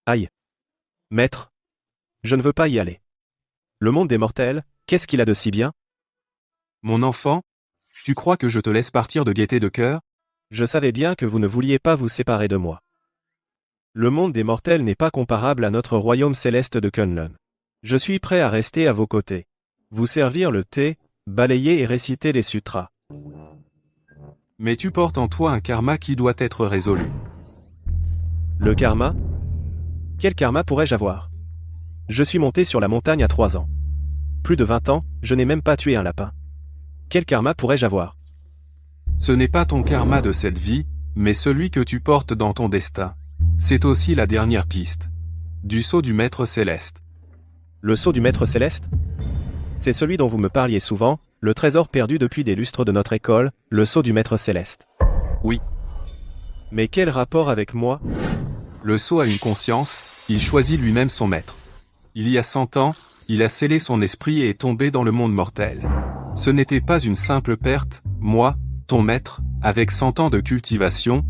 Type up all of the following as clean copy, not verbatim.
Aïe. Maître. Je ne veux pas y aller. Le monde des mortels, qu'est-ce qu'il a de si bien? Mon enfant, tu crois que je te laisse partir de gaieté de cœur? Je savais bien que vous ne vouliez pas vous séparer de moi. Le monde des mortels n'est pas comparable à notre royaume céleste de Kunlun. Je suis prêt à rester à vos côtés. Vous servir le thé, balayer et réciter les sutras. Mais tu portes en toi un karma qui doit être résolu. Le karma? Quel karma pourrais-je avoir? Je suis monté sur la montagne à 3 ans. Plus de 20 ans, je n'ai même pas tué un lapin. Quel karma pourrais-je avoir? Ce n'est pas ton karma de cette vie, mais celui que tu portes dans ton destin. C'est aussi la dernière piste. Du sceau du Maître Céleste. Le sceau du Maître Céleste? C'est celui dont vous me parliez souvent, le trésor perdu depuis des lustres de notre école, le sceau du Maître Céleste. Oui. Mais quel rapport avec moi? Le sceau a une conscience, il choisit lui-même son maître. Il y a 100 ans, il a scellé son esprit et est tombé dans le monde mortel. Ce n'était pas une simple perte, moi, ton maître, avec 100 ans de cultivation.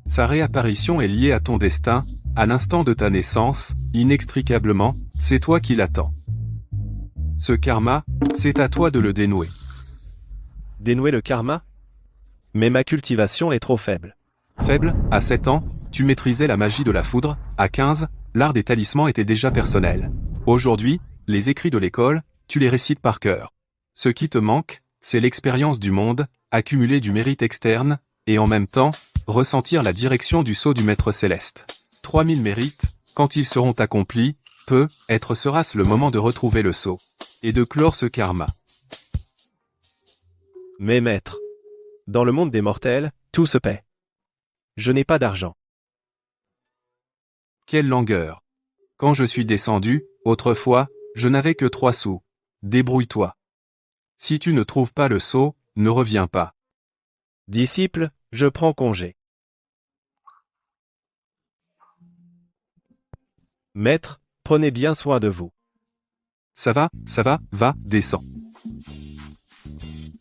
Sa réapparition est liée à ton destin, à l'instant de ta naissance, inextricablement, c'est toi qui l'attends. Ce karma, c'est à toi de le dénouer. Dénouer le karma? Mais ma cultivation est trop faible. Faible, à 7 ans, tu maîtrisais la magie de la foudre, à 15, l'art des talismans était déjà personnel. Aujourd'hui, les écrits de l'école, tu les récites par cœur. Ce qui te manque, c'est l'expérience du monde, accumuler du mérite externe, et en même temps, ressentir la direction du sceau du Maître Céleste. 3000 mérites, quand ils seront accomplis, peut-être sera-ce le moment de retrouver le sceau. Et de clore ce karma. Mais maître. Dans le monde des mortels, tout se paie. Je n'ai pas d'argent. Quelle langueur. Quand je suis descendu, autrefois, je n'avais que 3 sous. Débrouille-toi. Si tu ne trouves pas le sceau, ne reviens pas. Disciple, je prends congé. Maître, prenez bien soin de vous. Ça va, va, descends.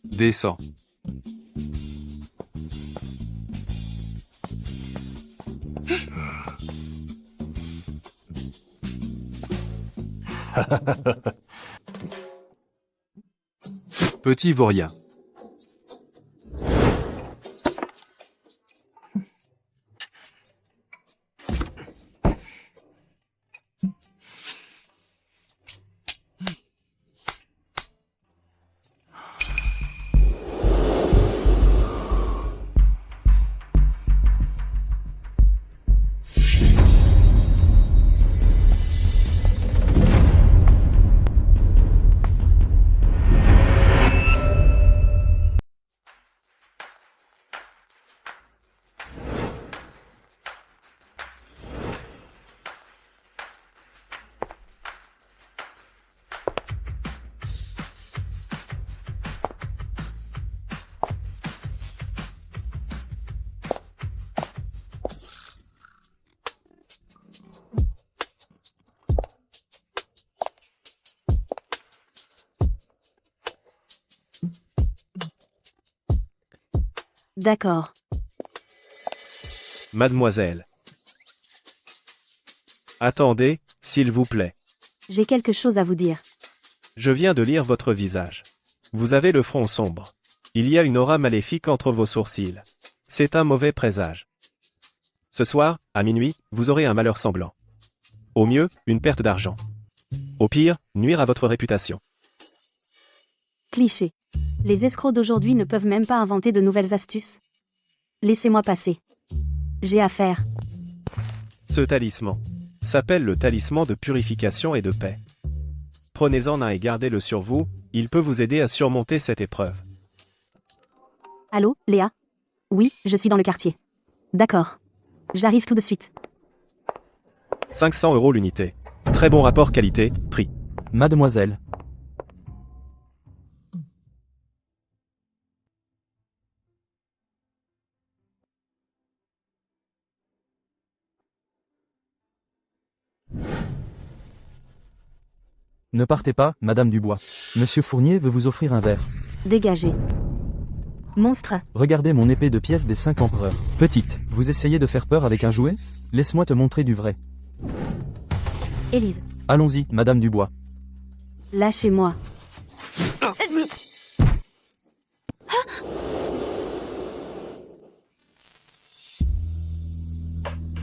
Descends. Petit vaurien. D'accord. Mademoiselle. Attendez, s'il vous plaît. J'ai quelque chose à vous dire. Je viens de lire votre visage. Vous avez le front sombre. Il y a une aura maléfique entre vos sourcils. C'est un mauvais présage. Ce soir, à minuit, vous aurez un malheur sanglant. Au mieux, une perte d'argent. Au pire, nuire à votre réputation. Cliché. Les escrocs d'aujourd'hui ne peuvent même pas inventer de nouvelles astuces. Laissez-moi passer. J'ai affaire. Ce talisman s'appelle le talisman de purification et de paix. Prenez-en un et gardez-le sur vous, il peut vous aider à surmonter cette épreuve. Allô, Léa? Oui, je suis dans le quartier. D'accord. J'arrive tout de suite. 500 € l'unité. Très bon rapport qualité-prix. Mademoiselle. Ne partez pas, Madame Dubois. Monsieur Fournier veut vous offrir un verre. Dégagez. Monstre. Regardez mon épée de pièce des 5 empereurs. Petite, vous essayez de faire peur avec un jouet? Laisse-moi te montrer du vrai. Élise, Allons-y, Madame Dubois. lâchez-moi.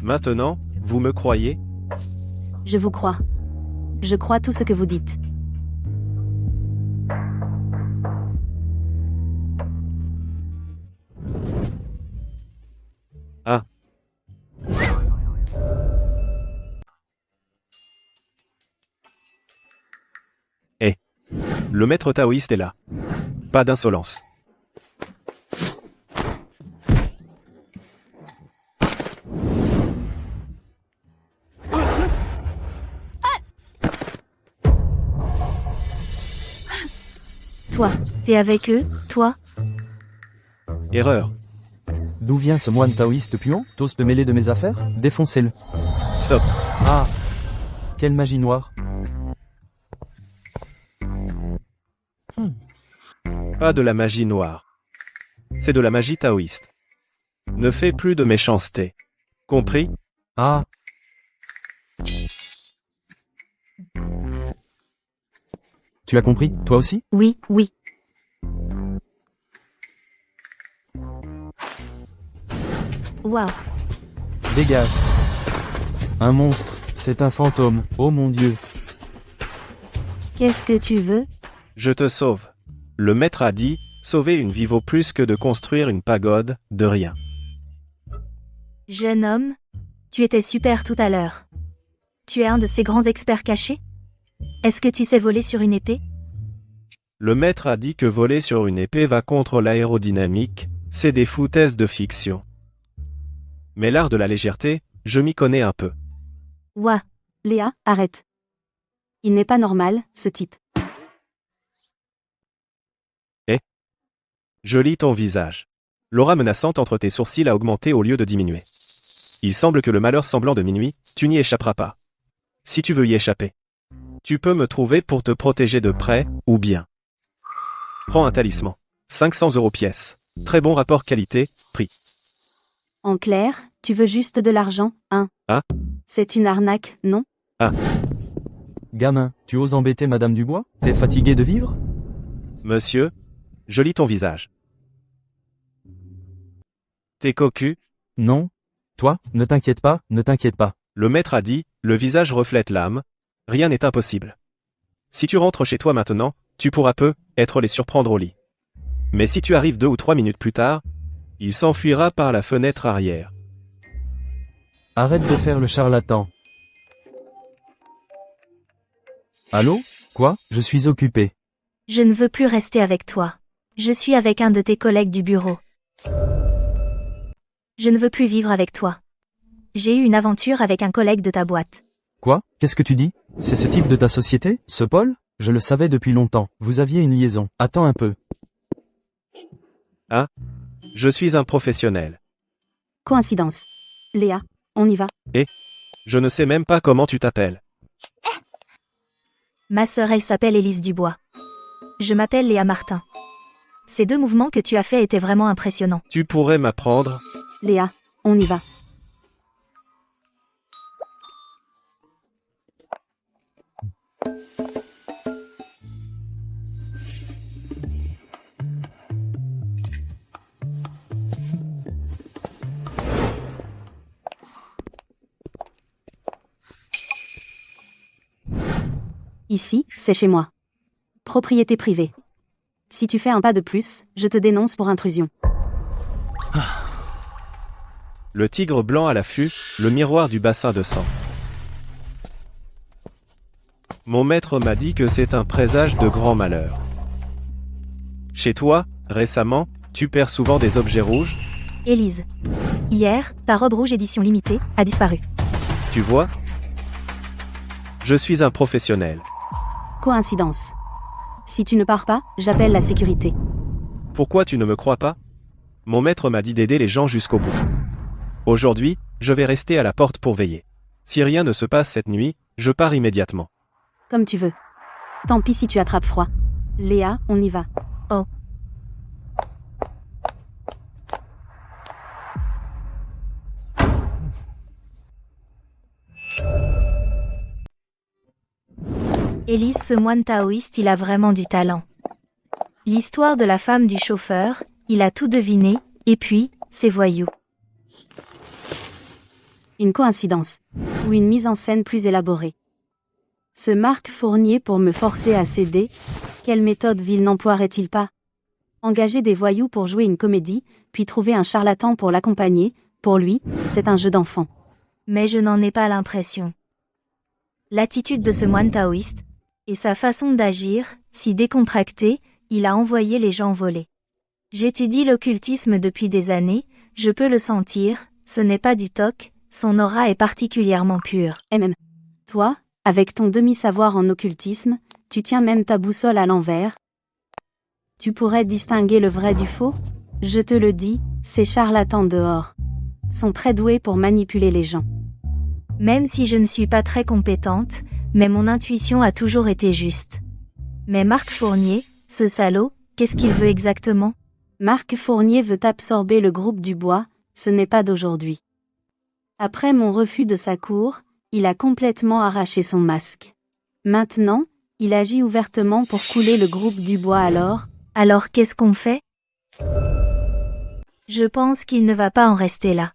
Maintenant, vous me croyez? Je vous crois. Je crois tout ce que vous dites. Ah. Eh. Le maître taoïste est là. Pas d'insolence. Toi, t'es avec eux, toi? Erreur. D'où vient ce moine taoïste puant? T'oses te mêler de mes affaires? Défoncez-le. Stop. Ah! Quelle magie noire! Pas de la magie noire. C'est de la magie taoïste. Ne fais plus de méchanceté. Compris? Ah! Tu as compris, toi aussi? Oui, oui. Waouh. Dégage! Un monstre, c'est un fantôme, oh mon Dieu! Qu'est-ce que tu veux? Je te sauve. Le maître a dit, sauver une vie vaut plus que de construire une pagode, de rien. Jeune homme, tu étais super tout à l'heure. Tu es un de ces grands experts cachés? Est-ce que tu sais voler sur une épée? Le maître a dit que voler sur une épée va contre l'aérodynamique, c'est des foutaises de fiction. Mais l'art de la légèreté, je m'y connais un peu. Ouah. Léa, arrête. Il n'est pas normal, ce type. Je lis ton visage. L'aura menaçante entre tes sourcils a augmenté au lieu de diminuer. Il semble que le malheur semblant de minuit, tu n'y échapperas pas. Si tu veux y échapper, tu peux me trouver pour te protéger de près, ou bien. Prends un talisman. 500 € pièce. Très bon rapport qualité-prix. En clair, tu veux juste de l'argent, hein? Ah. C'est une arnaque, non? Gamin, tu oses embêter Madame Dubois? T'es fatigué de vivre? Monsieur, je lis ton visage. T'es cocu? Non? Toi, ne t'inquiète pas, ne t'inquiète pas. Le maître a dit, le visage reflète l'âme. Rien n'est impossible. Si tu rentres chez toi maintenant, tu pourras être les surprendre au lit. Mais si tu arrives 2 ou 3 minutes plus tard, il s'enfuira par la fenêtre arrière. Arrête de faire le charlatan. Allô? Quoi? Je suis occupé. Je ne veux plus rester avec toi. Je suis avec un de tes collègues du bureau. Je ne veux plus vivre avec toi. J'ai eu une aventure avec un collègue de ta boîte. Quoi? Qu'est-ce que tu dis? C'est ce type de ta société, ce Paul? Je le savais depuis longtemps. Vous aviez une liaison. Attends un peu. Je suis un professionnel. Coïncidence. Léa, on y va. Je ne sais même pas comment tu t'appelles. Ma sœur, elle s'appelle Élise Dubois. Je m'appelle Léa Martin. Ces 2 mouvements que tu as faits étaient vraiment impressionnants. Tu pourrais m'apprendre? Léa, on y va. Ici, c'est chez moi. Propriété privée. Si tu fais un pas de plus, je te dénonce pour intrusion. Le tigre blanc à l'affût, le miroir du bassin de sang. Mon maître m'a dit que c'est un présage de grand malheur. Chez toi, récemment, tu perds souvent des objets rouges, Élise. Hier, ta robe rouge édition limitée a disparu. tu vois? Je suis un professionnel. Coïncidence. Si tu ne pars pas, j'appelle la sécurité. Pourquoi tu ne me crois pas? Mon maître m'a dit d'aider les gens jusqu'au bout. Aujourd'hui, je vais rester à la porte pour veiller. Si rien ne se passe cette nuit, je pars immédiatement. Comme tu veux. Tant pis si tu attrapes froid. Léa, on y va. Oh. Élise, ce moine taoïste, il a vraiment du talent. L'histoire de la femme du chauffeur, il a tout deviné, et puis, ces voyous. Une coïncidence. Ou une mise en scène plus élaborée. Ce Marc Fournier pour me forcer à céder, quelle méthode vil n'emploierait-il pas? Engager des voyous pour jouer une comédie, puis trouver un charlatan pour l'accompagner, pour lui, c'est un jeu d'enfant. Mais je n'en ai pas l'impression. L'attitude de ce moine taoïste, et sa façon d'agir, si décontractée, il a envoyé les gens voler. J'étudie l'occultisme depuis des années, je peux le sentir, ce n'est pas du toc, son aura est particulièrement pure. Toi, avec ton demi-savoir en occultisme, tu tiens même ta boussole à l'envers. Tu pourrais distinguer le vrai du faux? Je te le dis, ces charlatans dehors sont très doués pour manipuler les gens. Même si je ne suis pas très compétente, mais mon intuition a toujours été juste. Mais Marc Fournier, ce salaud, qu'est-ce qu'il veut exactement? Marc Fournier veut absorber le groupe Dubois, ce n'est pas d'aujourd'hui. Après mon refus de sa cour, il a complètement arraché son masque. Maintenant, il agit ouvertement pour couler le groupe Dubois alors. Alors qu'est-ce qu'on fait? Je pense qu'il ne va pas en rester là.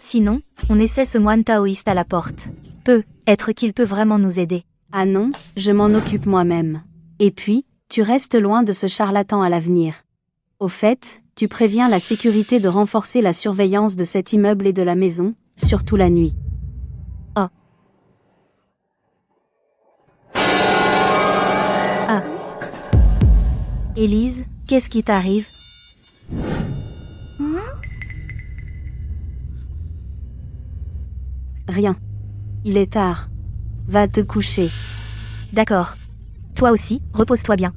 Sinon, on essaie ce moine taoïste à la porte. Peut-être qu'il peut vraiment nous aider. Ah non, je m'en occupe moi-même. Et puis, tu restes loin de ce charlatan à l'avenir. Au fait, tu préviens la sécurité de renforcer la surveillance de cet immeuble et de la maison, surtout la nuit. Oh. Ah. Élise, qu'est-ce qui t'arrive? Rien. Il est tard. Va te coucher. D'accord. Toi aussi, repose-toi bien.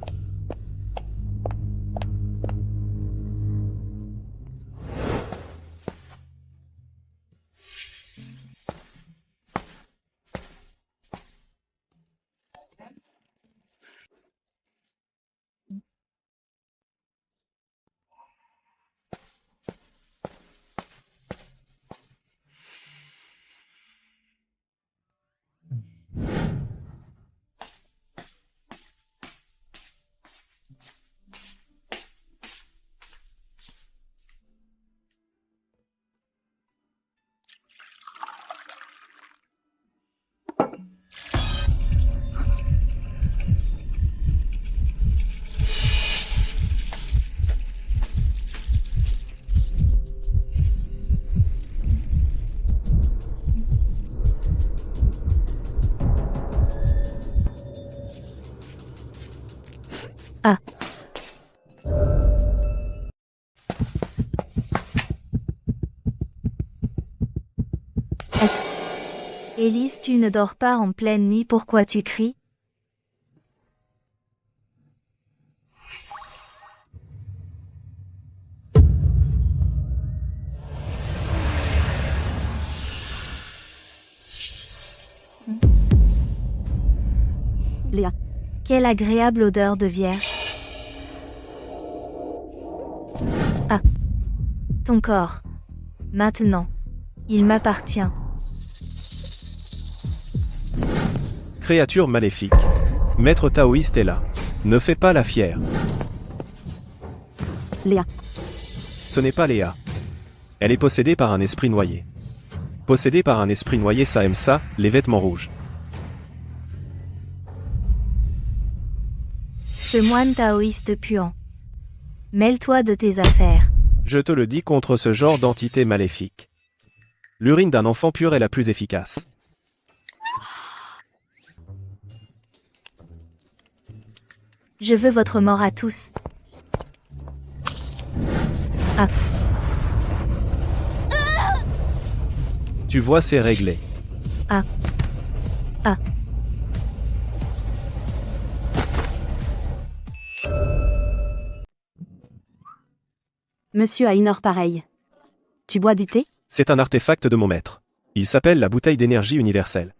Ah. Élise, tu ne dors pas en pleine nuit, pourquoi tu cries? Léa. Quelle agréable odeur de vierge. Ah. Ton corps. Maintenant. Il m'appartient. Créature maléfique. Maître taoïste est là. Ne fais pas la fière. Léa. Ce n'est pas Léa. Elle est possédée par un esprit noyé. Possédée par un esprit noyé, ça aime ça, les vêtements rouges. Ce moine taoïste puant. Mêle-toi de tes affaires. Je te le dis contre ce genre d'entité maléfique. L'urine d'un enfant pur est la plus efficace. Je veux votre mort à tous. Ah. Tu vois, c'est réglé. Ah. Ah. Monsieur a une heure pareille. Tu bois du thé? C'est un artefact de mon maître. Il s'appelle la bouteille d'énergie universelle.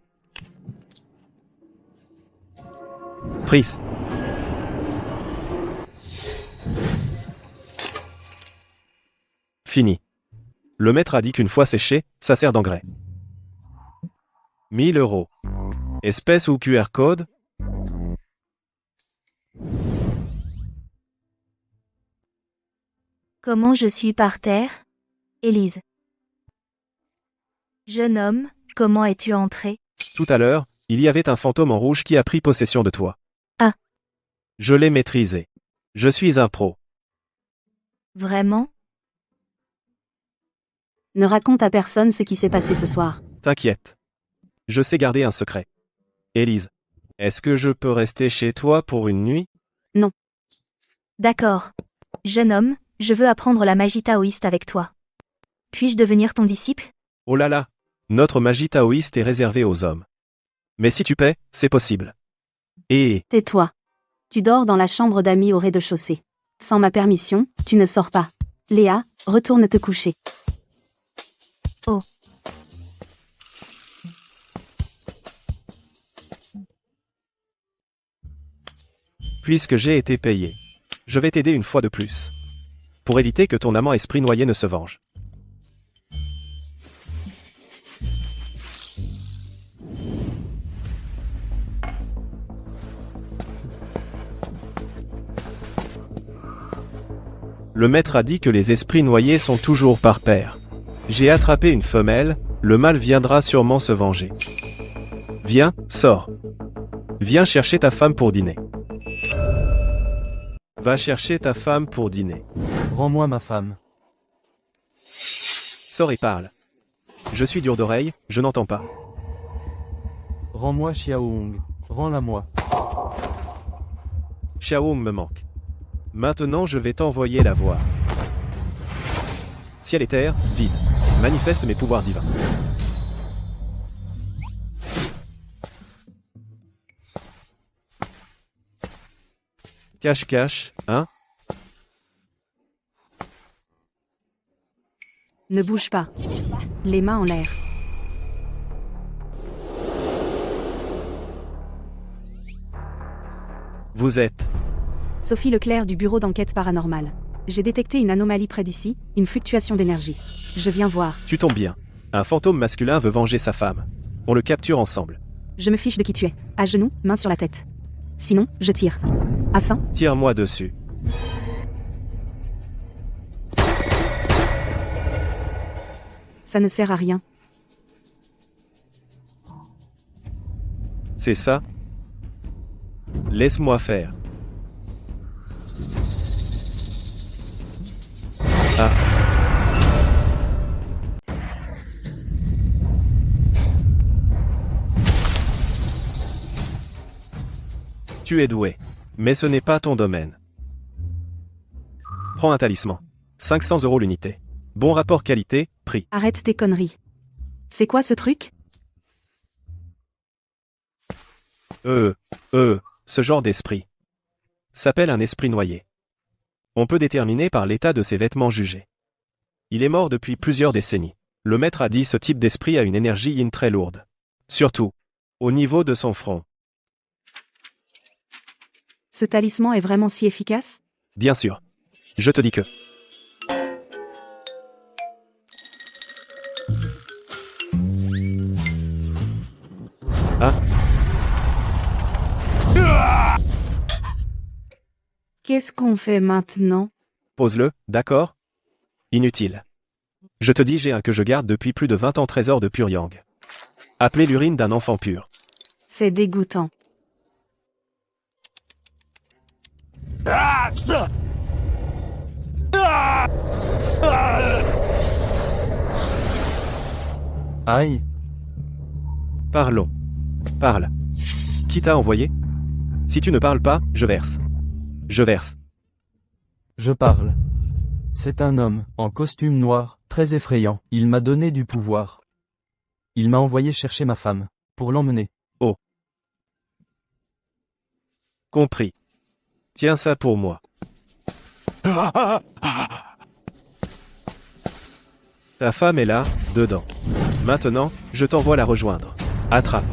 Prise. Fini. Le maître a dit qu'une fois séché, ça sert d'engrais. 1000 €. Espèce ou QR code? Comment je suis par terre? Élise. Jeune homme, comment es-tu entré? Tout à l'heure, il y avait un fantôme en rouge qui a pris possession de toi. Ah. Je l'ai maîtrisé. Je suis un pro. Vraiment? Ne raconte à personne ce qui s'est passé ce soir. T'inquiète. Je sais garder un secret. Élise, est-ce que je peux rester chez toi pour une nuit? D'accord. Jeune homme, je veux apprendre la magie taoïste avec toi. Puis-je devenir ton disciple? Oh là là, notre magie taoïste est réservée aux hommes. Mais si tu paies, c'est possible. Et Tais-toi. Tu dors dans la chambre d'amis au rez-de-chaussée. Sans ma permission, tu ne sors pas. Léa, retourne te coucher. Oh. puisque j'ai été payé, je vais t'aider une fois de plus. Pour éviter que ton amant esprit noyé ne se venge. Le maître a dit que les esprits noyés sont toujours par paire. J'ai attrapé une femelle, le mâle viendra sûrement se venger. Viens, sors. Viens chercher ta femme pour dîner. Va chercher ta femme pour dîner. Rends-moi ma femme. Sors et parle. Je suis dur d'oreille, je n'entends pas. Rends-moi Xiaohong. Rends-la-moi. Xiaohong me manque. Maintenant je vais t'envoyer la voir. Ciel et terre, vide. Manifeste mes pouvoirs divins. Cache-cache, hein? Ne bouge pas. Les mains en l'air. Vous êtes. Sophie Leclerc du bureau d'enquête paranormale. J'ai détecté une anomalie près d'ici, une fluctuation d'énergie. Je viens voir. Tu tombes bien. Un fantôme masculin veut venger sa femme. On le capture ensemble. Je me fiche de qui tu es. À genoux, main sur la tête. Sinon, je tire. À 100. Tire-moi dessus. Ça ne sert à rien. C'est ça? Laisse-moi faire. Ah. Tu es doué. Mais ce n'est pas ton domaine. Prends un talisman. 500 € l'unité. Bon rapport qualité, prix. Arrête tes conneries. C'est quoi ce truc? Ce genre d'esprit s'appelle un esprit noyé. On peut déterminer par l'état de ses vêtements jugés. Il est mort depuis plusieurs décennies. Le maître a dit ce type d'esprit a une énergie yin très lourde. Surtout, au niveau de son front. Ce talisman est vraiment si efficace? Bien sûr. Je te dis que... Ah. Qu'est-ce qu'on fait maintenant? Pose-le, d'accord? Inutile. Je te dis j'ai un que je garde depuis plus de 20 ans trésor de pur yang. Appelé l'urine d'un enfant pur. C'est dégoûtant. Aïe. Parlons. Parle. Qui t'a envoyé? Si tu ne parles pas, je verse. Je verse. Je parle. C'est un homme, en costume noir, très effrayant. Il m'a donné du pouvoir. Il m'a envoyé chercher ma femme, pour l'emmener. Compris. Tiens ça pour moi. Ta femme est là, dedans. Maintenant, je t'envoie la rejoindre. Attrape.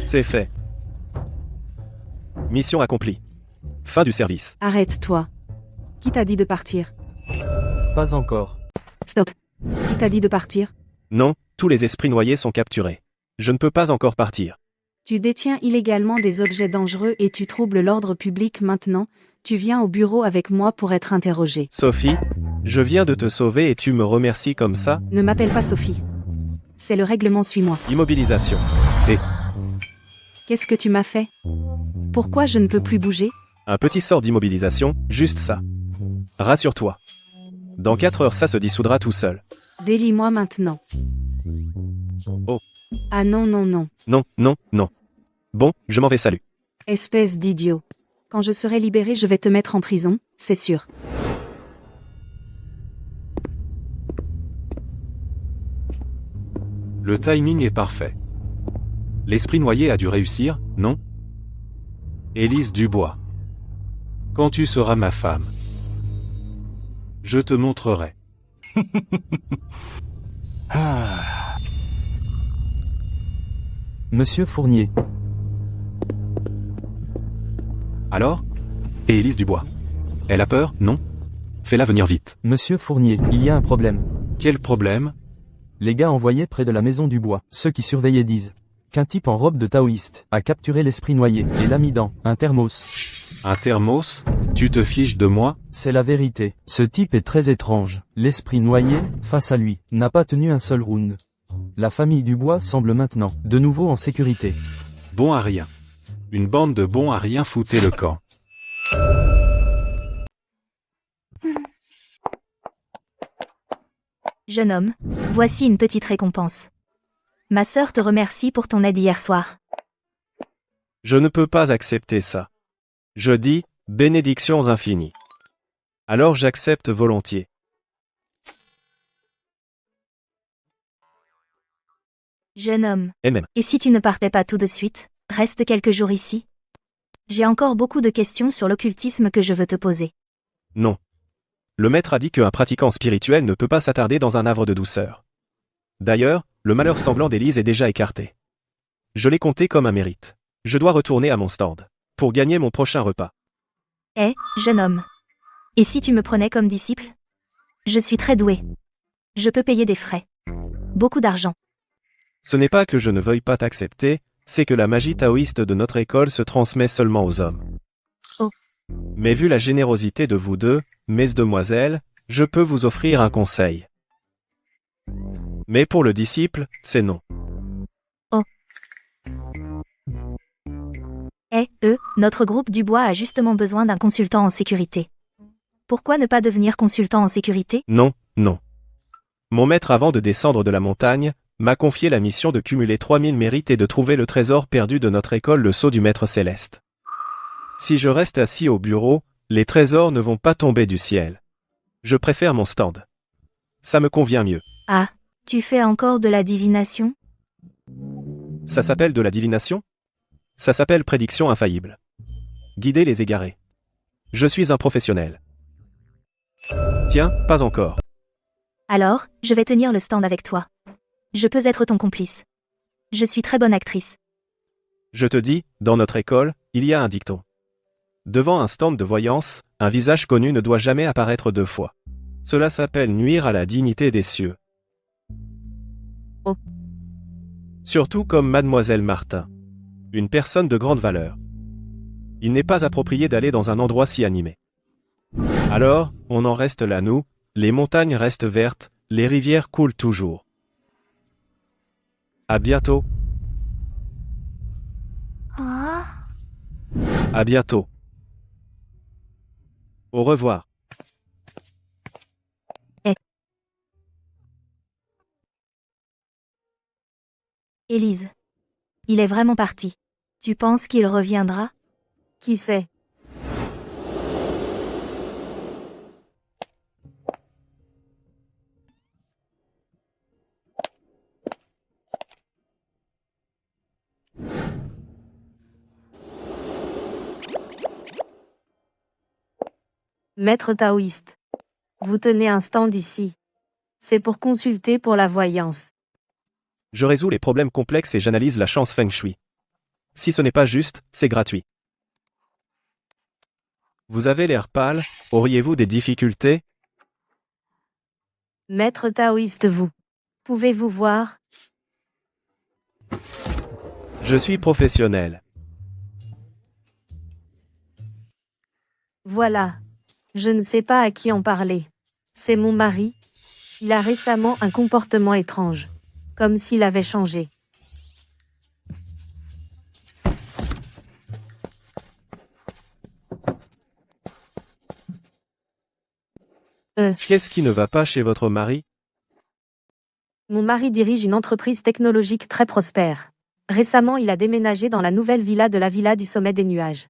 C'est fait. Mission accomplie. Fin du service. Arrête-toi. Qui t'a dit de partir? Pas encore. Stop. Qui t'a dit de partir? Non, tous les esprits noyés sont capturés. Je ne peux pas encore partir. Tu détiens illégalement des objets dangereux et tu troubles l'ordre public maintenant. Tu viens au bureau avec moi pour être interrogé. Sophie, je viens de te sauver et tu me remercies comme ça? Ne m'appelle pas Sophie. C'est le règlement, suis-moi. Immobilisation. Qu'est-ce que tu m'as fait? Pourquoi je ne peux plus bouger? Un petit sort d'immobilisation, juste ça. Rassure-toi. Dans 4 heures ça se dissoudra tout seul. Délie-moi maintenant. Oh. Ah non, non, non. Non, non, non. Bon, je m'en vais, salut. Espèce d'idiot. Quand je serai libéré, je vais te mettre en prison, c'est sûr. Le timing est parfait. L'esprit noyé a dû réussir, non? Élise Dubois. Quand tu seras ma femme, je te montrerai. Monsieur Fournier. Alors? Et Élise Dubois. Elle a peur, non? Fais-la venir vite. Monsieur Fournier, il y a un problème. Quel problème? Les gars envoyés près de la maison du bois, ceux qui surveillaient disent qu'un type en robe de taoïste a capturé l'esprit noyé et l'a mis dans un thermos. Un thermos? Tu te fiches de moi? C'est la vérité. Ce type est très étrange. L'esprit noyé, face à lui, n'a pas tenu un seul round. La famille Dubois semble maintenant de nouveau en sécurité. Bon à rien. Une bande de bons à rien foutait le camp. Jeune homme, voici une petite récompense. Ma sœur te remercie pour ton aide hier soir. Je ne peux pas accepter ça. Je dis, bénédictions infinies. Alors j'accepte volontiers. Jeune homme, Et même. et si tu ne partais pas tout de suite, reste quelques jours ici? J'ai encore beaucoup de questions sur l'occultisme que je veux te poser. Non. Le maître a dit qu'un pratiquant spirituel ne peut pas s'attarder dans un havre de douceur. D'ailleurs, le malheur semblant d'Élise est déjà écarté. Je l'ai compté comme un mérite. Je dois retourner à mon stand. Pour gagner mon prochain repas. Jeune homme. Et si tu me prenais comme disciple? Je suis très doué. Je peux payer des frais. Beaucoup d'argent. Ce n'est pas que je ne veuille pas t'accepter, c'est que la magie taoïste de notre école se transmet seulement aux hommes. Oh. Mais vu la générosité de vous deux, mesdemoiselles, je peux vous offrir un conseil. Mais pour le disciple, c'est non. Notre groupe Dubois a justement besoin d'un consultant en sécurité. Pourquoi ne pas devenir consultant en sécurité? Non, non. Mon maître avant de descendre de la montagne, m'a confié la mission de cumuler 3000 mérites et de trouver le trésor perdu de notre école, le sceau du maître céleste. Si je reste assis au bureau, les trésors ne vont pas tomber du ciel. Je préfère mon stand. Ça me convient mieux. Ah, tu fais encore de la divination? Ça s'appelle de la divination? Ça s'appelle prédiction infaillible. Guider les égarés. Je suis un professionnel. Tiens, pas encore. Alors, je vais tenir le stand avec toi. Je peux être ton complice. Je suis très bonne actrice. Je te dis, dans notre école, il y a un dicton. Devant un stand de voyance, un visage connu ne doit jamais apparaître 2 fois. Cela s'appelle nuire à la dignité des cieux. Oh. Surtout comme mademoiselle Martin. Une personne de grande valeur. Il n'est pas approprié d'aller dans un endroit si animé. Alors, on en reste là nous, les montagnes restent vertes, les rivières coulent toujours. À bientôt. À bientôt. Au revoir. Élise. Il est vraiment parti. Tu penses qu'il reviendra? Qui sait? Maître taoïste. Vous tenez un stand ici. C'est pour consulter pour la voyance. Je résous les problèmes complexes et j'analyse la chance feng shui. Si ce n'est pas juste, c'est gratuit. Vous avez l'air pâle, auriez-vous des difficultés? Maître taoïste, vous. Pouvez-vous voir? Je suis professionnel. Voilà. Je ne sais pas à qui en parler. C'est mon mari. Il a récemment un comportement étrange. Comme s'il avait changé. Qu'est-ce qui ne va pas chez votre mari? Mon mari dirige une entreprise technologique très prospère. Récemment, il a déménagé dans la nouvelle villa de la villa du sommet des nuages.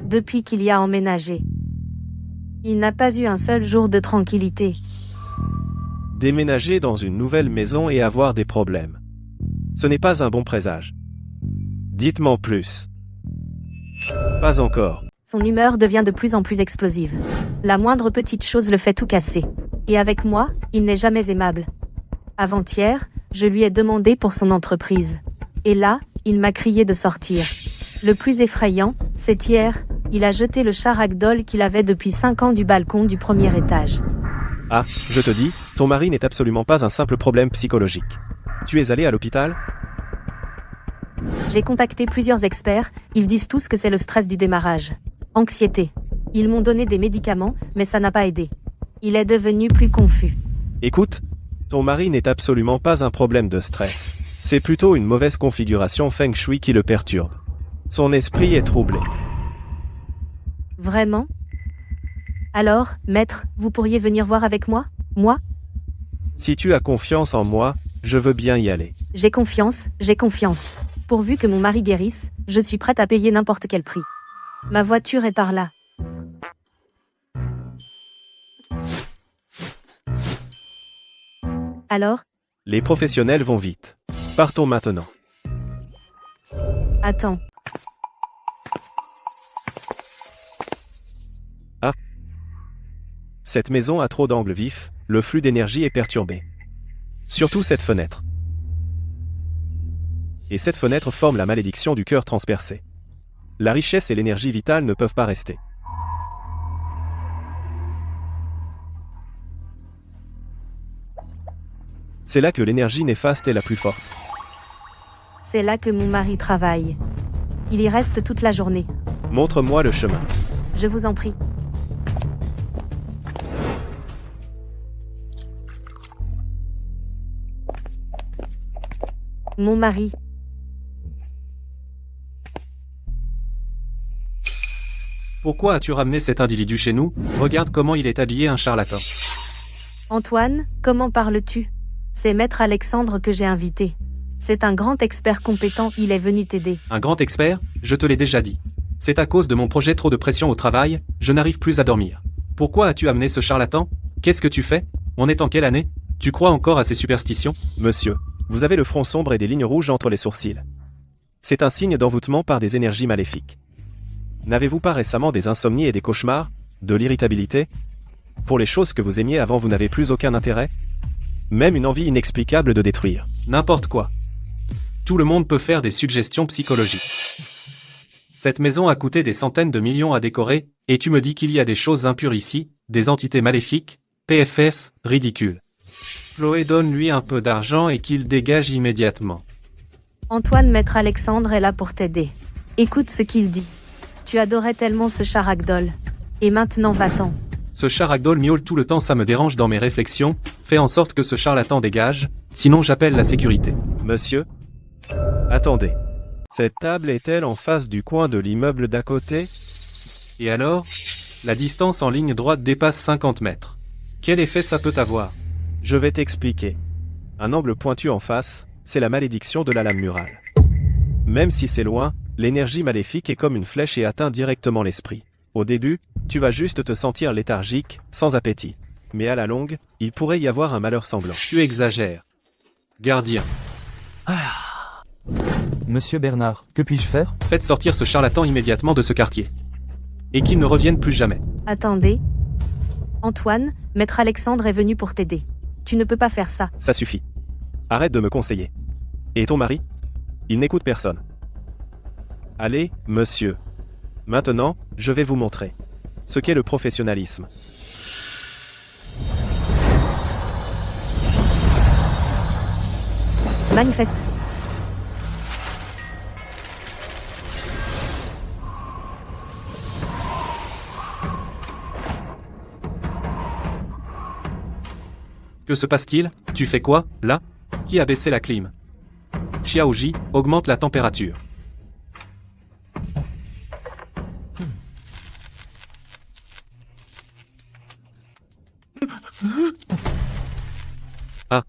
Depuis qu'il y a emménagé, il n'a pas eu un seul jour de tranquillité. Déménager dans une nouvelle maison et avoir des problèmes. Ce n'est pas un bon présage. Dites-moi plus. Pas encore. Son humeur devient de plus en plus explosive. La moindre petite chose le fait tout casser. Et avec moi, il n'est jamais aimable. Avant-hier, je lui ai demandé pour son entreprise. Et là, il m'a crié de sortir. Le plus effrayant, c'est hier, il a jeté le chat ragdoll qu'il avait depuis 5 ans du balcon du premier étage. Ah, je te dis, ton mari n'est absolument pas un simple problème psychologique. Tu es allé à l'hôpital? J'ai contacté plusieurs experts, ils disent tous que c'est le stress du démarrage. Anxiété. Ils m'ont donné des médicaments, mais ça n'a pas aidé. Il est devenu plus confus. Écoute, ton mari n'est absolument pas un problème de stress. C'est plutôt une mauvaise configuration feng shui qui le perturbe. Son esprit est troublé. Vraiment? Alors, maître, vous pourriez venir voir avec moi? Moi? Si tu as confiance en moi, je veux bien y aller. J'ai confiance. Pourvu que mon mari guérisse, je suis prête à payer n'importe quel prix. Ma voiture est par là. Alors? Les professionnels vont vite. Partons maintenant. Attends. Ah. Cette maison a trop d'angles vifs, le flux d'énergie est perturbé. Surtout cette fenêtre. Et cette fenêtre forme la malédiction du cœur transpercé. La richesse et l'énergie vitale ne peuvent pas rester. C'est là que l'énergie néfaste est la plus forte. C'est là que mon mari travaille. Il y reste toute la journée. Montre-moi le chemin. Je vous en prie. Mon mari. Pourquoi as-tu ramené cet individu chez nous? Regarde comment il est habillé, un charlatan. Antoine, comment parles-tu? C'est Maître Alexandre que j'ai invité. C'est un grand expert compétent, il est venu t'aider. Un grand expert? Je te l'ai déjà dit. C'est à cause de mon projet, trop de pression au travail, je n'arrive plus à dormir. Pourquoi as-tu amené ce charlatan? Qu'est-ce que tu fais? On est en quelle année? Tu crois encore à ces superstitions? Monsieur, vous avez le front sombre et des lignes rouges entre les sourcils. C'est un signe d'envoûtement par des énergies maléfiques. N'avez-vous pas récemment des insomnies et des cauchemars? De l'irritabilité? Pour les choses que vous aimiez avant, vous n'avez plus aucun intérêt? Même une envie inexplicable de détruire. N'importe quoi. Tout le monde peut faire des suggestions psychologiques. Cette maison a coûté des centaines de millions à décorer, et tu me dis qu'il y a des choses impures ici, des entités maléfiques? PFS, ridicule. Chloé, donne-lui un peu d'argent et qu'il dégage immédiatement. Antoine, Maître Alexandre est là pour t'aider. Écoute ce qu'il dit. Tu adorais tellement ce chat ragdoll. Et maintenant va-t'en. Ce chat ragdoll miaule tout le temps, ça me dérange dans mes réflexions. Fais en sorte que ce charlatan dégage, sinon j'appelle la sécurité. Monsieur? Attendez. Cette table est-elle en face du coin de l'immeuble d'à côté? Et alors? La distance en ligne droite dépasse 50 mètres. Quel effet ça peut avoir? Je vais t'expliquer. Un angle pointu en face, c'est la malédiction de la lame murale. Même si c'est loin, l'énergie maléfique est comme une flèche et atteint directement l'esprit. Au début, tu vas juste te sentir léthargique, sans appétit. Mais à la longue, il pourrait y avoir un malheur sanglant. Tu exagères. Gardien. Monsieur Bernard, que puis-je faire? Faites sortir ce charlatan immédiatement de ce quartier. Et qu'il ne revienne plus jamais. Attendez. Antoine, Maître Alexandre est venu pour t'aider. Tu ne peux pas faire ça. Ça suffit. Arrête de me conseiller. Et ton mari? Il n'écoute personne. Allez, monsieur. Maintenant, je vais vous montrer ce qu'est le professionnalisme. Manifeste. Que se passe-t-il? Tu fais quoi, là? Qui a baissé la clim? Xiaoji, augmente la température. Ah.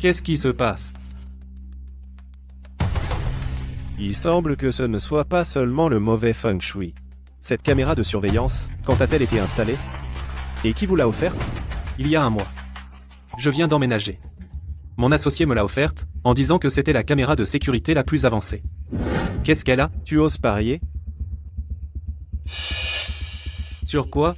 Qu'est-ce qui se passe? Il semble que ce ne soit pas seulement le mauvais feng shui. Cette caméra de surveillance, quand a-t-elle été installée? Et qui vous l'a offerte? Il y a un mois. Je viens d'emménager. Mon associé me l'a offerte, en disant que c'était la caméra de sécurité la plus avancée. Qu'est-ce qu'elle a? Tu oses parier? Sur quoi?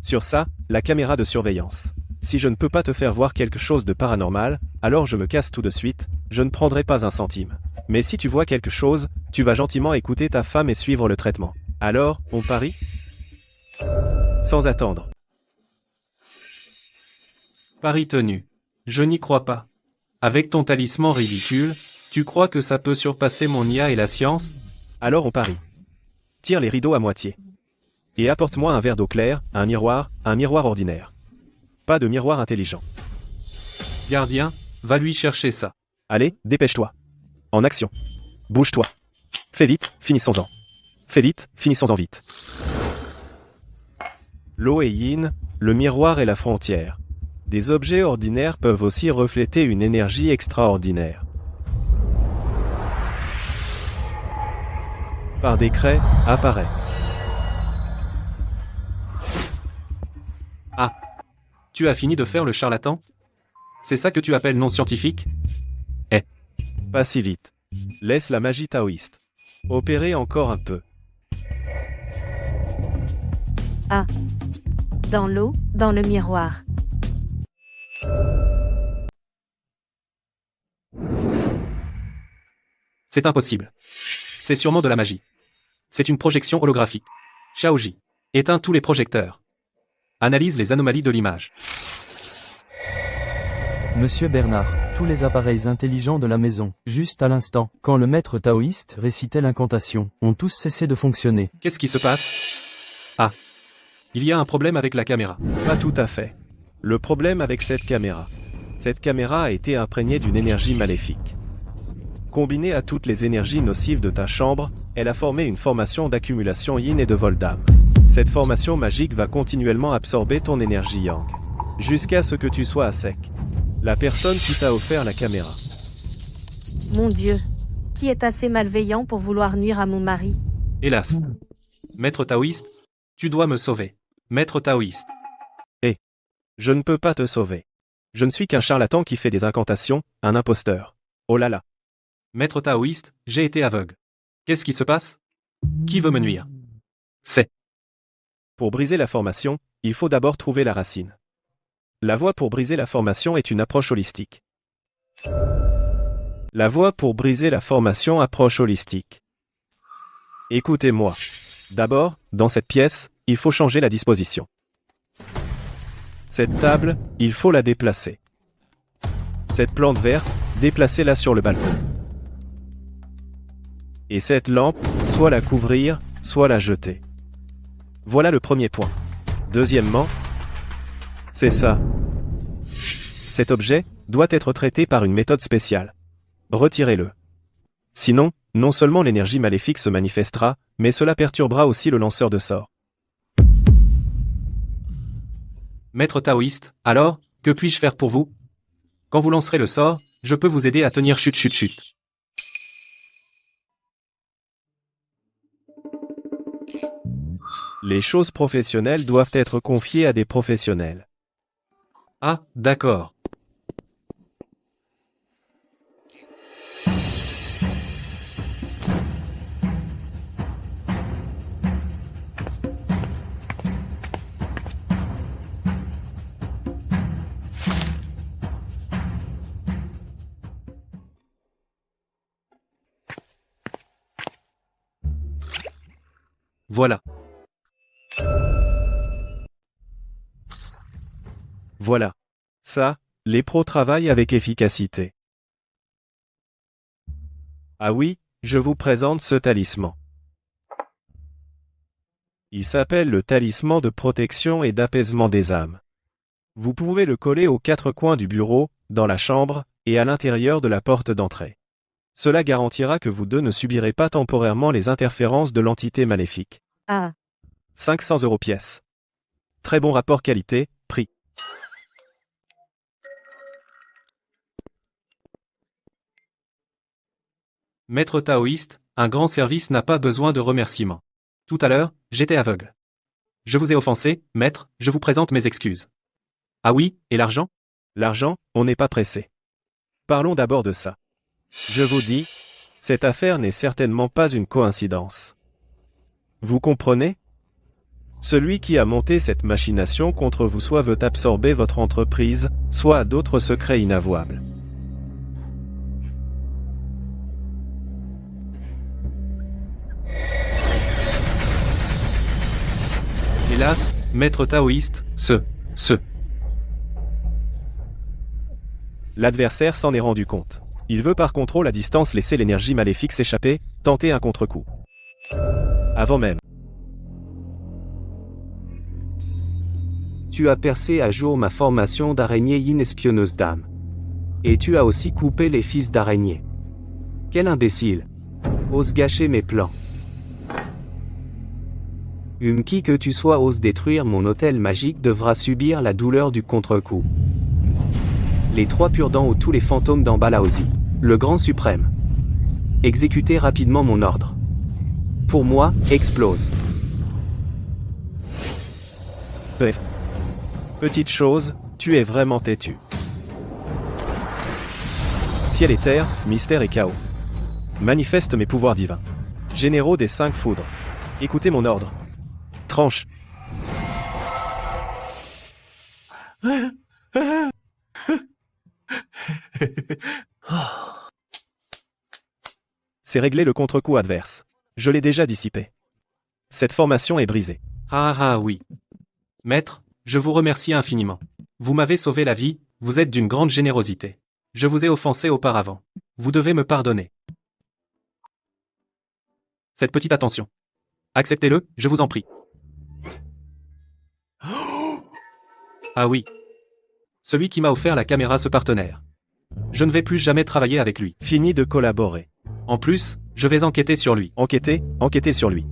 Sur ça, la caméra de surveillance. Si je ne peux pas te faire voir quelque chose de paranormal, alors je me casse tout de suite, je ne prendrai pas un centime. Mais si tu vois quelque chose, tu vas gentiment écouter ta femme et suivre le traitement. Alors, on parie? Sans attendre. Pari tenu. Je n'y crois pas. Avec ton talisman ridicule, tu crois que ça peut surpasser mon IA et la science? Alors on parie. Tire les rideaux à moitié. Et apporte-moi un verre d'eau claire, un miroir ordinaire. Pas de miroir intelligent. Gardien, va lui chercher ça. Allez, dépêche-toi. En action. Bouge-toi. Fais vite, finissons-en. Fais vite, finissons-en vite. L'eau est yin, le miroir est la frontière. Des objets ordinaires peuvent aussi refléter une énergie extraordinaire. Par décret, apparaît. Ah. Tu as fini de faire le charlatan? C'est ça que tu appelles non scientifique? Pas si vite. Laisse la magie taoïste opérer encore un peu. Dans l'eau, dans le miroir. C'est impossible. C'est sûrement de la magie. C'est une projection holographique. Xiaoji, éteins tous les projecteurs. Analyse les anomalies de l'image. Monsieur Bernard, tous les appareils intelligents de la maison, juste à l'instant, quand le maître taoïste récitait l'incantation, ont tous cessé de fonctionner. Qu'est-ce qui se passe? Ah. Il y a un problème avec la caméra. Pas tout à fait. Le problème avec cette caméra a été imprégnée d'une énergie maléfique. Combinée à toutes les énergies nocives de ta chambre, elle a formé une formation d'accumulation yin et de vol d'âme. Cette formation magique va continuellement absorber ton énergie yang, jusqu'à ce que tu sois à sec. La personne qui t'a offert la caméra. Mon Dieu. Qui est assez malveillant pour vouloir nuire à mon mari? Hélas. Maître taoïste, tu dois me sauver. Maître taoïste. Je ne peux pas te sauver. Je ne suis qu'un charlatan qui fait des incantations, un imposteur. Oh là là. Maître taoïste, j'ai été aveugle. Qu'est-ce qui se passe? Qui veut me nuire? C'est. Pour briser la formation, il faut d'abord trouver la racine. La voie pour briser la formation est une approche holistique. La voie pour briser la formation approche holistique. Écoutez-moi. D'abord, dans cette pièce, il faut changer la disposition. Cette table, il faut la déplacer. Cette plante verte, déplacez-la sur le balcon. Et cette lampe, soit la couvrir, soit la jeter. Voilà le premier point. Deuxièmement, c'est ça. Cet objet doit être traité par une méthode spéciale. Retirez-le. Sinon, non seulement l'énergie maléfique se manifestera, mais cela perturbera aussi le lanceur de sorts. Maître taoïste, alors, que puis-je faire pour vous? Quand vous lancerez le sort, je peux vous aider à tenir chut chut chut. Les choses professionnelles doivent être confiées à des professionnels. Ah, d'accord. Voilà. Voilà. Ça, les pros travaillent avec efficacité. Ah oui, je vous présente ce talisman. Il s'appelle le talisman de protection et d'apaisement des âmes. Vous pouvez le coller aux 4 coins du bureau, dans la chambre, et à l'intérieur de la porte d'entrée. Cela garantira que vous deux ne subirez pas temporairement les interférences de l'entité maléfique. Ah, 500 € pièce. Très bon rapport qualité-prix. Maître taoïste, un grand service n'a pas besoin de remerciements. Tout à l'heure, j'étais aveugle. Je vous ai offensé, maître, je vous présente mes excuses. Ah oui, et l'argent? L'argent, on n'est pas pressé. Parlons d'abord de ça. Je vous dis, cette affaire n'est certainement pas une coïncidence. Vous comprenez? Celui qui a monté cette machination contre vous soit veut absorber votre entreprise, soit a d'autres secrets inavouables. Hélas, maître taoïste, L'adversaire s'en est rendu compte. Il veut par contrôle à distance laisser l'énergie maléfique s'échapper, tenter un contre-coup. Avant même. Tu as percé à jour ma formation d'araignée Yin espionneuse d'âme. Et tu as aussi coupé les fils d'araignée. Quel imbécile! Ose gâcher mes plans. Qui que tu sois ose détruire mon hôtel magique devra subir la douleur du contre-coup. Les 3 pure-dents ou tous les fantômes d'Ambalaosi. Le grand suprême. Exécutez rapidement mon ordre. Pour moi, explose. Bref. Petite chose, tu es vraiment têtu. Ciel et terre, mystère et chaos. Manifeste mes pouvoirs divins. Généraux des 5 foudres. Écoutez mon ordre. Tranche. C'est régler le contre-coup adverse. Je l'ai déjà dissipé. Cette formation est brisée. Ah oui. Maître, je vous remercie infiniment. Vous m'avez sauvé la vie, vous êtes d'une grande générosité. Je vous ai offensé auparavant. Vous devez me pardonner. Cette petite attention. Acceptez-le, je vous en prie. Ah oui. Celui qui m'a offert la caméra ce partenaire. Je ne vais plus jamais travailler avec lui. Fini de collaborer. En plus, je vais enquêter sur lui. Enquêtez sur lui.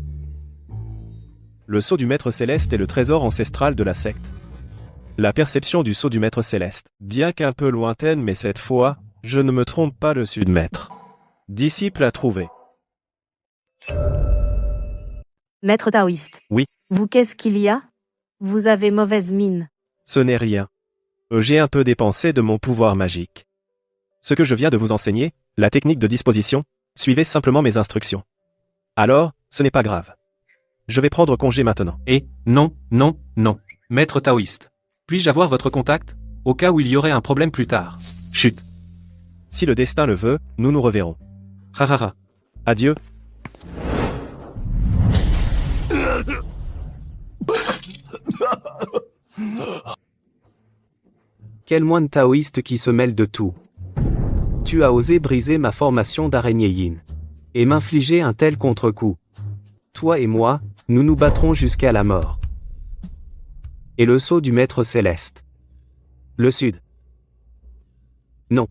Le sceau du Maître Céleste est le trésor ancestral de la secte. La perception du sceau du Maître Céleste, bien qu'un peu lointaine mais cette fois, je ne me trompe pas le Sud-Maître. Disciple à trouver. maître taoïste. Oui. Vous, qu'est-ce qu'il y a? Vous avez mauvaise mine. Ce n'est rien. J'ai un peu dépensé de mon pouvoir magique. Ce que je viens de vous enseigner, la technique de disposition, suivez simplement mes instructions. Alors, ce n'est pas grave. Je vais prendre congé maintenant. Et, non. Maître taoïste. Puis-je avoir votre contact, au cas où il y aurait un problème plus tard? Chut. Si le destin le veut, nous nous reverrons. Rarara. Adieu. Quel moine taoïste qui se mêle de tout. Tu as osé briser ma formation d'araignée yin. Et m'infliger un tel contre-coup. Toi et moi, nous nous battrons jusqu'à la mort. Et le sceau du Maître Céleste. Le Sud. Non.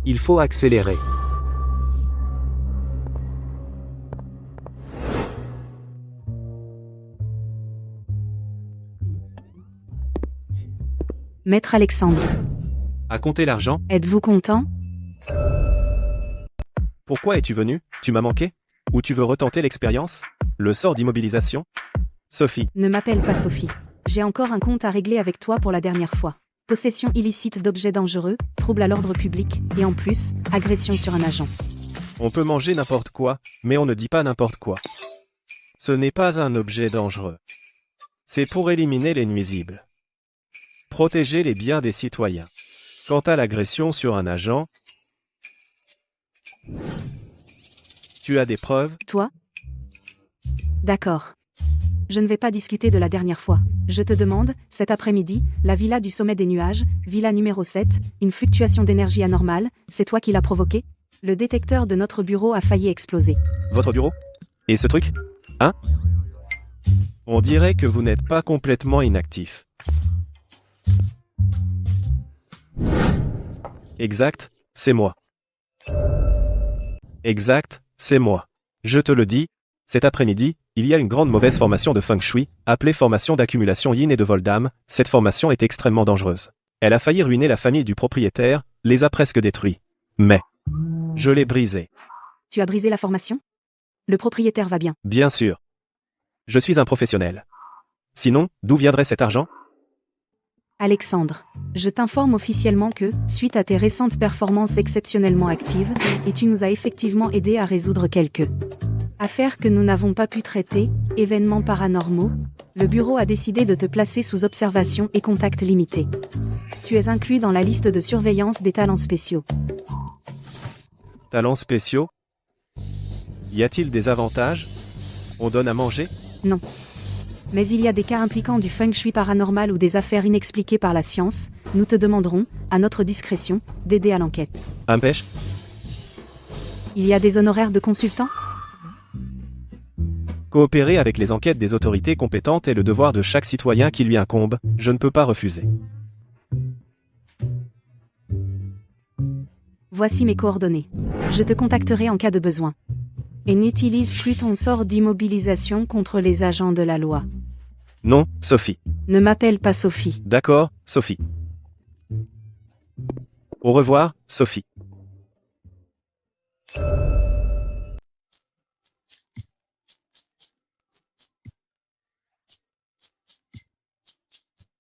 Il faut accélérer. Maître Alexandre, À compter l'argent? êtes-vous content? Pourquoi es-tu venu? Tu m'as manqué? Ou tu veux retenter l'expérience? Le sort d'immobilisation? Sophie. Ne m'appelle pas Sophie. J'ai encore un compte à régler avec toi pour la dernière fois. Possession illicite d'objets dangereux, trouble à l'ordre public, et en plus, agression sur un agent. On peut manger n'importe quoi, mais on ne dit pas n'importe quoi. Ce n'est pas un objet dangereux. C'est pour éliminer les nuisibles. Protéger les biens des citoyens. Quant à l'agression sur un agent, tu as des preuves? Toi? D'accord. Je ne vais pas discuter de la dernière fois. Je te demande, cet après-midi, la villa du sommet des nuages, villa numéro 7, une fluctuation d'énergie anormale, c'est toi qui l'as provoquée? Le détecteur de notre bureau a failli exploser. Votre bureau? Et ce truc? Hein? On dirait que vous n'êtes pas complètement inactif. Exact, c'est moi. Exact, c'est moi. Je te le dis, cet après-midi, il y a une grande mauvaise formation de Feng Shui, appelée formation d'accumulation yin et de vol d'âme. Cette formation est extrêmement dangereuse. Elle a failli ruiner la famille du propriétaire, les a presque détruits. Mais, je l'ai brisée. Tu as brisé la formation? Le propriétaire va bien. Bien sûr. Je suis un professionnel. Sinon, d'où viendrait cet argent? Alexandre, je t'informe officiellement que, suite à tes récentes performances exceptionnellement actives, et tu nous as effectivement aidé à résoudre quelques affaires que nous n'avons pas pu traiter, événements paranormaux, le bureau a décidé de te placer sous observation et contact limité. Tu es inclus dans la liste de surveillance des talents spéciaux. Talents spéciaux? Y a-t-il des avantages? On donne à manger? Non. Mais il y a des cas impliquant du feng shui paranormal ou des affaires inexpliquées par la science, nous te demanderons, à notre discrétion, d'aider à l'enquête. Empêche? Il y a des honoraires de consultant? Coopérer avec les enquêtes des autorités compétentes est le devoir de chaque citoyen qui lui incombe, je ne peux pas refuser. Voici mes coordonnées. Je te contacterai en cas de besoin. Et n'utilise plus ton sort d'immobilisation contre les agents de la loi. Non, Sophie. Ne m'appelle pas Sophie. D'accord, Sophie. Au revoir, Sophie.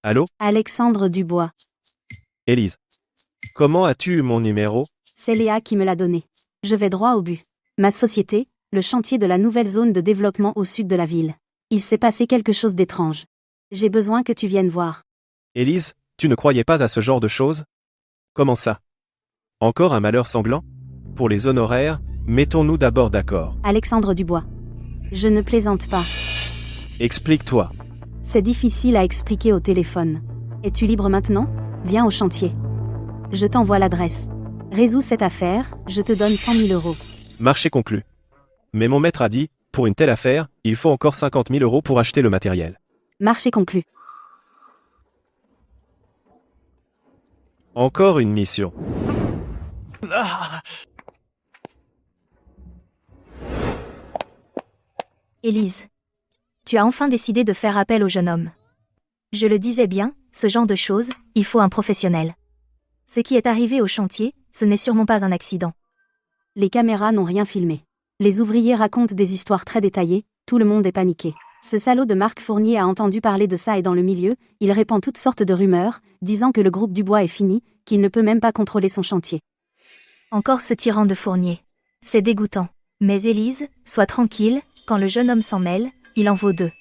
Allô? Alexandre Dubois. Élise. Comment as-tu eu mon numéro? C'est Léa qui me l'a donné. Je vais droit au but. Ma société, le chantier de la nouvelle zone de développement au sud de la ville. Il s'est passé quelque chose d'étrange. J'ai besoin que tu viennes voir. Élise, tu ne croyais pas à ce genre de choses? Comment ça? Encore un malheur sanglant? Pour les honoraires, mettons-nous d'abord d'accord. Alexandre Dubois. Je ne plaisante pas. Explique-toi. C'est difficile à expliquer au téléphone. Es-tu libre maintenant? Viens au chantier. Je t'envoie l'adresse. Résous cette affaire, je te donne 100 000 euros. Marché conclu. Mais mon maître a dit, pour une telle affaire, il faut encore 50 000 euros pour acheter le matériel. Marché conclu. Encore une mission. Élise. Tu as enfin décidé de faire appel au jeune homme. Je le disais bien, ce genre de choses, il faut un professionnel. Ce qui est arrivé au chantier, ce n'est sûrement pas un accident. Les caméras n'ont rien filmé. Les ouvriers racontent des histoires très détaillées, tout le monde est paniqué. Ce salaud de Marc Fournier a entendu parler de ça et dans le milieu, il répand toutes sortes de rumeurs, disant que le groupe Dubois est fini, qu'il ne peut même pas contrôler son chantier. Encore ce tyran de Fournier. C'est dégoûtant. Mais Élise, sois tranquille, quand le jeune homme s'en mêle, il en vaut deux.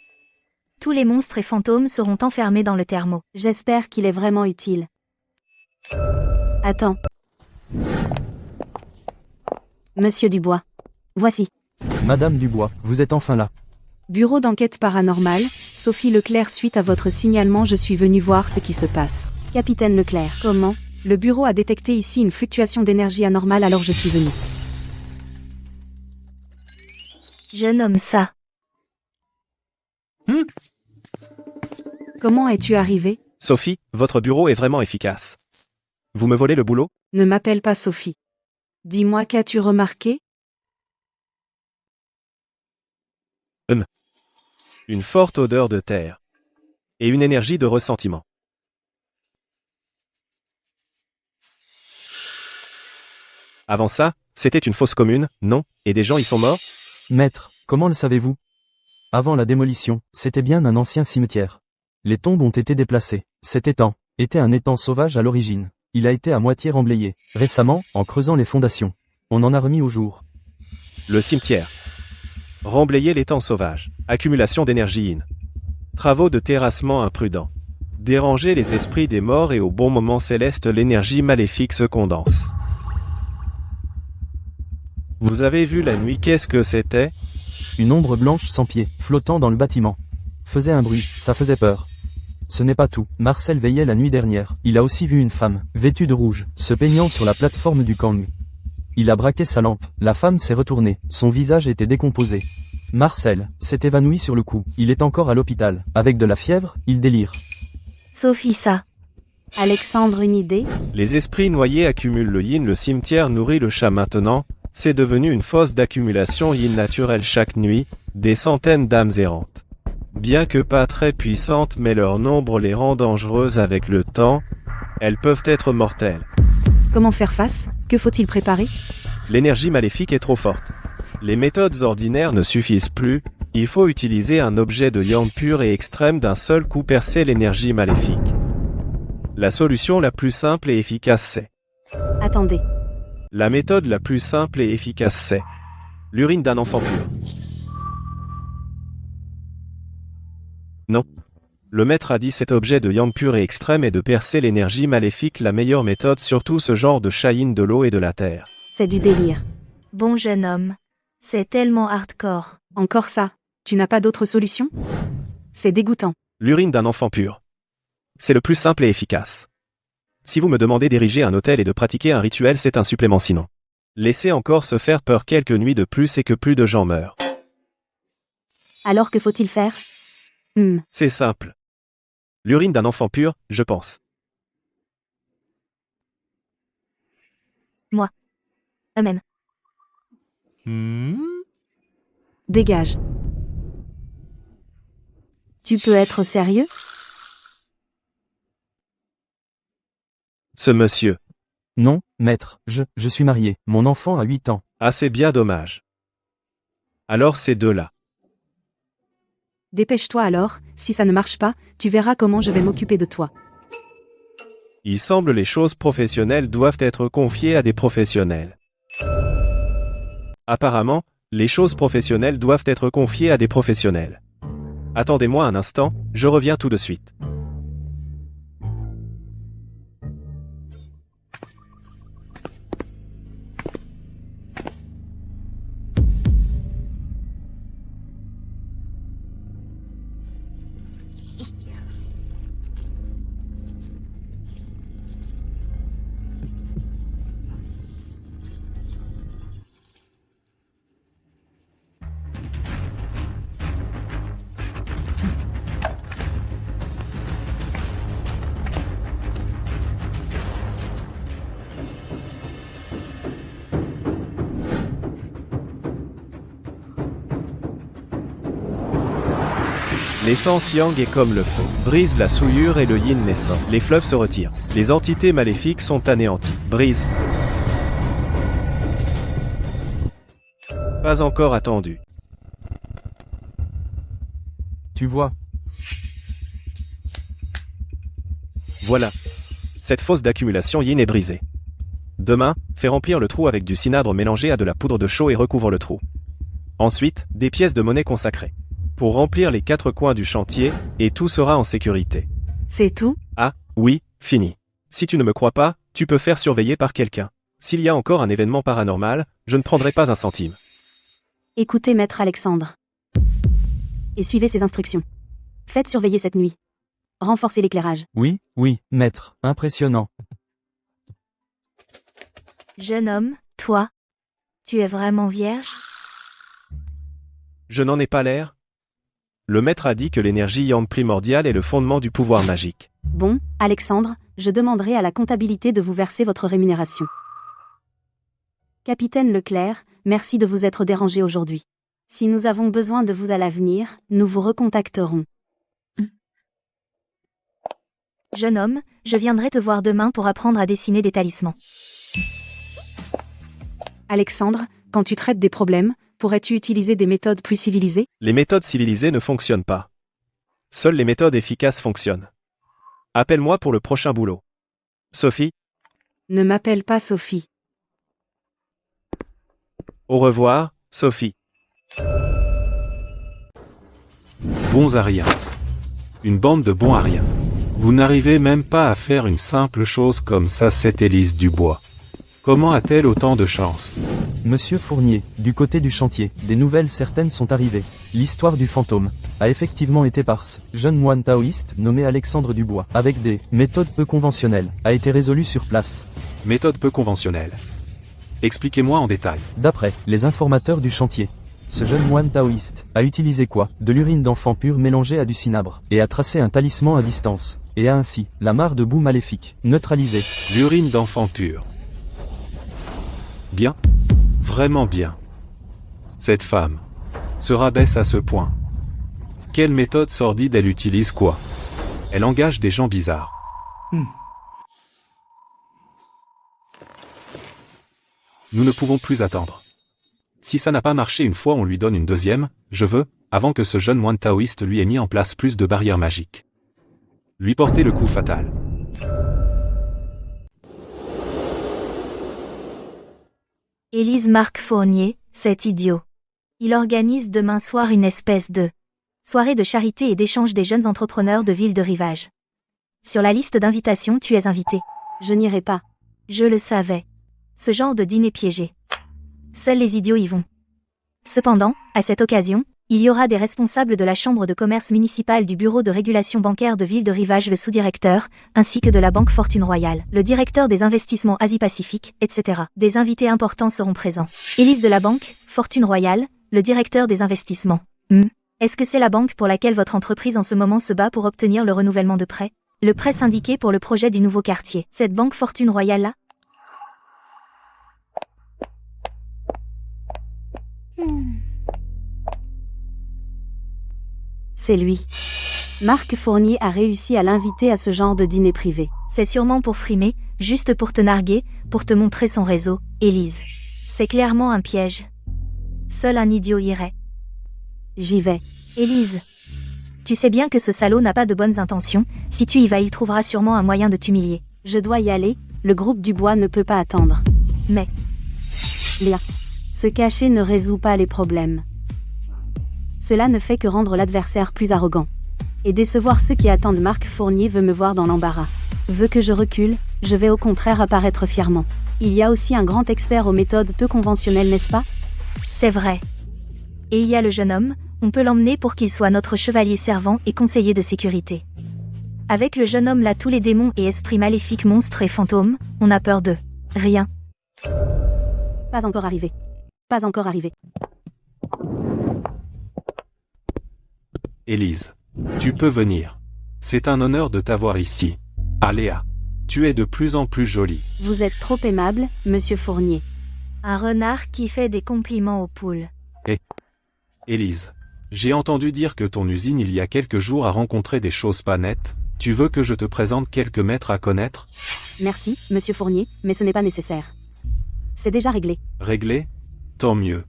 Tous les monstres et fantômes seront enfermés dans le thermo. J'espère qu'il est vraiment utile. Attends. Monsieur Dubois. Voici. Madame Dubois, vous êtes enfin là. Bureau d'enquête paranormale, Sophie Leclerc, suite à votre signalement, je suis venue voir ce qui se passe. Capitaine Leclerc. Comment? Le bureau a détecté ici une fluctuation d'énergie anormale, alors je suis venue. Jeune homme, ça. Comment es-tu arrivé? Sophie, votre bureau est vraiment efficace. Vous me volez le boulot? Ne m'appelle pas Sophie. Dis-moi, qu'as-tu remarqué? Une forte odeur de terre. Et une énergie de ressentiment. Avant ça, c'était une fosse commune, non? Et des gens y sont morts? Maître, comment le savez-vous? Avant la démolition, c'était bien un ancien cimetière. Les tombes ont été déplacées. Cet étang était un étang sauvage à l'origine. Il a été à moitié remblayé. Récemment, en creusant les fondations, on en a remis au jour. Le cimetière. Remblayer l'étang sauvage. Accumulation d'énergie yin. Travaux de terrassement imprudents. Déranger les esprits des morts et au bon moment céleste l'énergie maléfique se condense. Vous avez vu la nuit, qu'est-ce que c'était? Une ombre blanche sans pied, flottant dans le bâtiment. faisait un bruit, ça faisait peur. Ce n'est pas tout. Marcel veillait la nuit dernière. Il a aussi vu une femme, vêtue de rouge, se baignant sur la plateforme du Kang. Il a braqué sa lampe. La femme s'est retournée. Son visage était décomposé. Marcel s'est évanoui sur le coup. Il est encore à l'hôpital. Avec de la fièvre, il délire. Sophie, ça. Alexandre, une idée? Les esprits noyés accumulent le yin, le cimetière nourrit le chat maintenant, c'est devenu une fosse d'accumulation yin naturelle chaque nuit, des centaines d'âmes errantes. Bien que pas très puissantes, mais leur nombre les rend dangereuses avec le temps, elles peuvent être mortelles. Comment faire face? Que faut-il préparer? L'énergie maléfique est trop forte. Les méthodes ordinaires ne suffisent plus, il faut utiliser un objet de yang pur et extrême d'un seul coup percer l'énergie maléfique. La solution la plus simple et efficace c'est. Attendez. La méthode la plus simple et efficace c'est. L'urine d'un enfant pur. Non. Le maître a dit cet objet de yang pur et extrême est de percer l'énergie maléfique, la meilleure méthode, surtout ce genre de chaïne de l'eau et de la terre. C'est du délire. Bon jeune homme. C'est tellement hardcore. Encore ça? Tu n'as pas d'autre solution? C'est dégoûtant. L'urine d'un enfant pur. C'est le plus simple et efficace. Si vous me demandez d'ériger un autel et de pratiquer un rituel, c'est un supplément sinon. Laissez encore se faire peur quelques nuits de plus et que plus de gens meurent. Alors que faut-il faire? C'est simple. L'urine d'un enfant pur, je pense. Moi. Eux-mêmes. Dégage. Tu peux être sérieux? Ce monsieur. Non, maître, je suis marié. Mon enfant a 8 ans. Ah, c'est bien dommage. Alors ces deux-là. Dépêche-toi alors, si ça ne marche pas, tu verras comment je vais m'occuper de toi. Il semble les choses professionnelles doivent être confiées à des professionnels. Apparemment, les choses professionnelles doivent être confiées à des professionnels. Attendez-moi un instant, je reviens tout de suite. L'essence yang est comme le feu, brise la souillure et le yin naissant. Les fleuves se retirent. Les entités maléfiques sont anéanties. Brise. Pas encore attendu. Tu vois. Voilà. Cette fosse d'accumulation yin est brisée. Demain, fais remplir le trou avec du cinabre mélangé à de la poudre de chaux et recouvre le trou. Ensuite, des pièces de monnaie consacrées. Pour remplir les 4 coins du chantier, et tout sera en sécurité. C'est tout? Ah, oui, fini. Si tu ne me crois pas, tu peux faire surveiller par quelqu'un. S'il y a encore un événement paranormal, je ne prendrai pas un centime. Écoutez, maître Alexandre. Et suivez ses instructions. Faites surveiller cette nuit. Renforcez l'éclairage. Oui, maître. Impressionnant. Jeune homme, toi. Tu es vraiment vierge? Je n'en ai pas l'air. Le maître a dit que l'énergie yang primordiale est le fondement du pouvoir magique. Bon, Alexandre, je demanderai à la comptabilité de vous verser votre rémunération. Capitaine Leclerc, merci de vous être dérangé aujourd'hui. Si nous avons besoin de vous à l'avenir, nous vous recontacterons. Jeune homme, je viendrai te voir demain pour apprendre à dessiner des talismans. Alexandre, quand tu traites des problèmes, pourrais-tu utiliser des méthodes plus civilisées? Les méthodes civilisées ne fonctionnent pas. Seules les méthodes efficaces fonctionnent. Appelle-moi pour le prochain boulot. Sophie, Ne m'appelle pas Sophie. au revoir, Sophie. Bons à rien. Une bande de bons à rien. Vous n'arrivez même pas à faire une simple chose comme ça, cette Élise Dubois. Comment a-t-elle autant de chance? Monsieur Fournier, du côté du chantier, des nouvelles certaines sont arrivées. L'histoire du fantôme. a effectivement été par ce jeune moine taoïste nommé Alexandre Dubois, avec des méthodes peu conventionnelles, a été résolu sur place. Méthode peu conventionnelle. Expliquez-moi en détail. D'après les informateurs du chantier, ce jeune moine taoïste a utilisé quoi? De l'urine d'enfant pur mélangée à du cinabre, et a tracé un talisman à distance, et a ainsi la mare de boue maléfique neutralisée. L'urine d'enfant pur. Bien. Vraiment bien. Cette femme se rabaisse à ce point. Quelle méthode sordide elle utilise quoi? Elle engage des gens bizarres. Nous ne pouvons plus attendre. Si ça n'a pas marché une fois, on lui donne une deuxième, je veux, avant que ce jeune moine taoïste lui ait mis en place plus de barrières magiques. Lui porter le coup fatal. Élise Marc Fournier, cet idiot. Il organise demain soir une espèce de soirée de charité et d'échange des jeunes entrepreneurs de Ville de Rivage. Sur la liste d'invitations, tu es invité. Je n'irai pas. Je le savais. Ce genre de dîner piégé. Seuls les idiots y vont. Cependant, à cette occasion, il y aura des responsables de la Chambre de commerce municipale, du Bureau de régulation bancaire de Ville de Rivage, le sous-directeur, ainsi que de la Banque Fortune Royale, le directeur des investissements Asie-Pacifique, etc. Des invités importants seront présents. Élise de la Banque Fortune Royale, le directeur des investissements. Est-ce que c'est la banque pour laquelle votre entreprise en ce moment se bat pour obtenir le renouvellement de prêt? Le prêt syndiqué pour le projet du nouveau quartier. Cette Banque Fortune Royale-là? C'est lui. Marc Fournier a réussi à l'inviter à ce genre de dîner privé. C'est sûrement pour frimer, juste pour te narguer, pour te montrer son réseau, Élise. C'est clairement un piège. Seul un idiot irait. J'y vais. Élise. Tu sais bien que ce salaud n'a pas de bonnes intentions, si tu y vas il trouvera sûrement un moyen de t'humilier. Je dois y aller, le groupe Dubois ne peut pas attendre. Mais, Léa. Se cacher ne résout pas les problèmes. Cela ne fait que rendre l'adversaire plus arrogant. Et décevoir ceux qui attendent. Marc Fournier veut me voir dans l'embarras. Veut que je recule, je vais au contraire apparaître fièrement. Il y a aussi un grand expert aux méthodes peu conventionnelles, n'est-ce pas? c'est vrai. Et il y a le jeune homme, on peut l'emmener pour qu'il soit notre chevalier servant et conseiller de sécurité. Avec le jeune homme là, tous les démons et esprits maléfiques, monstres et fantômes, on a peur d'eux. Rien. Pas encore arrivé. Pas encore arrivé. Élise. Tu peux venir. C'est un honneur de t'avoir ici. Ah Léa. Tu es de plus en plus jolie. Vous êtes trop aimable, monsieur Fournier. Un renard qui fait des compliments aux poules. Élise. J'ai entendu dire que ton usine il y a quelques jours a rencontré des choses pas nettes. Tu veux que je te présente quelques maîtres à connaître? Merci, monsieur Fournier, mais ce n'est pas nécessaire. C'est déjà réglé. Réglé? Tant mieux.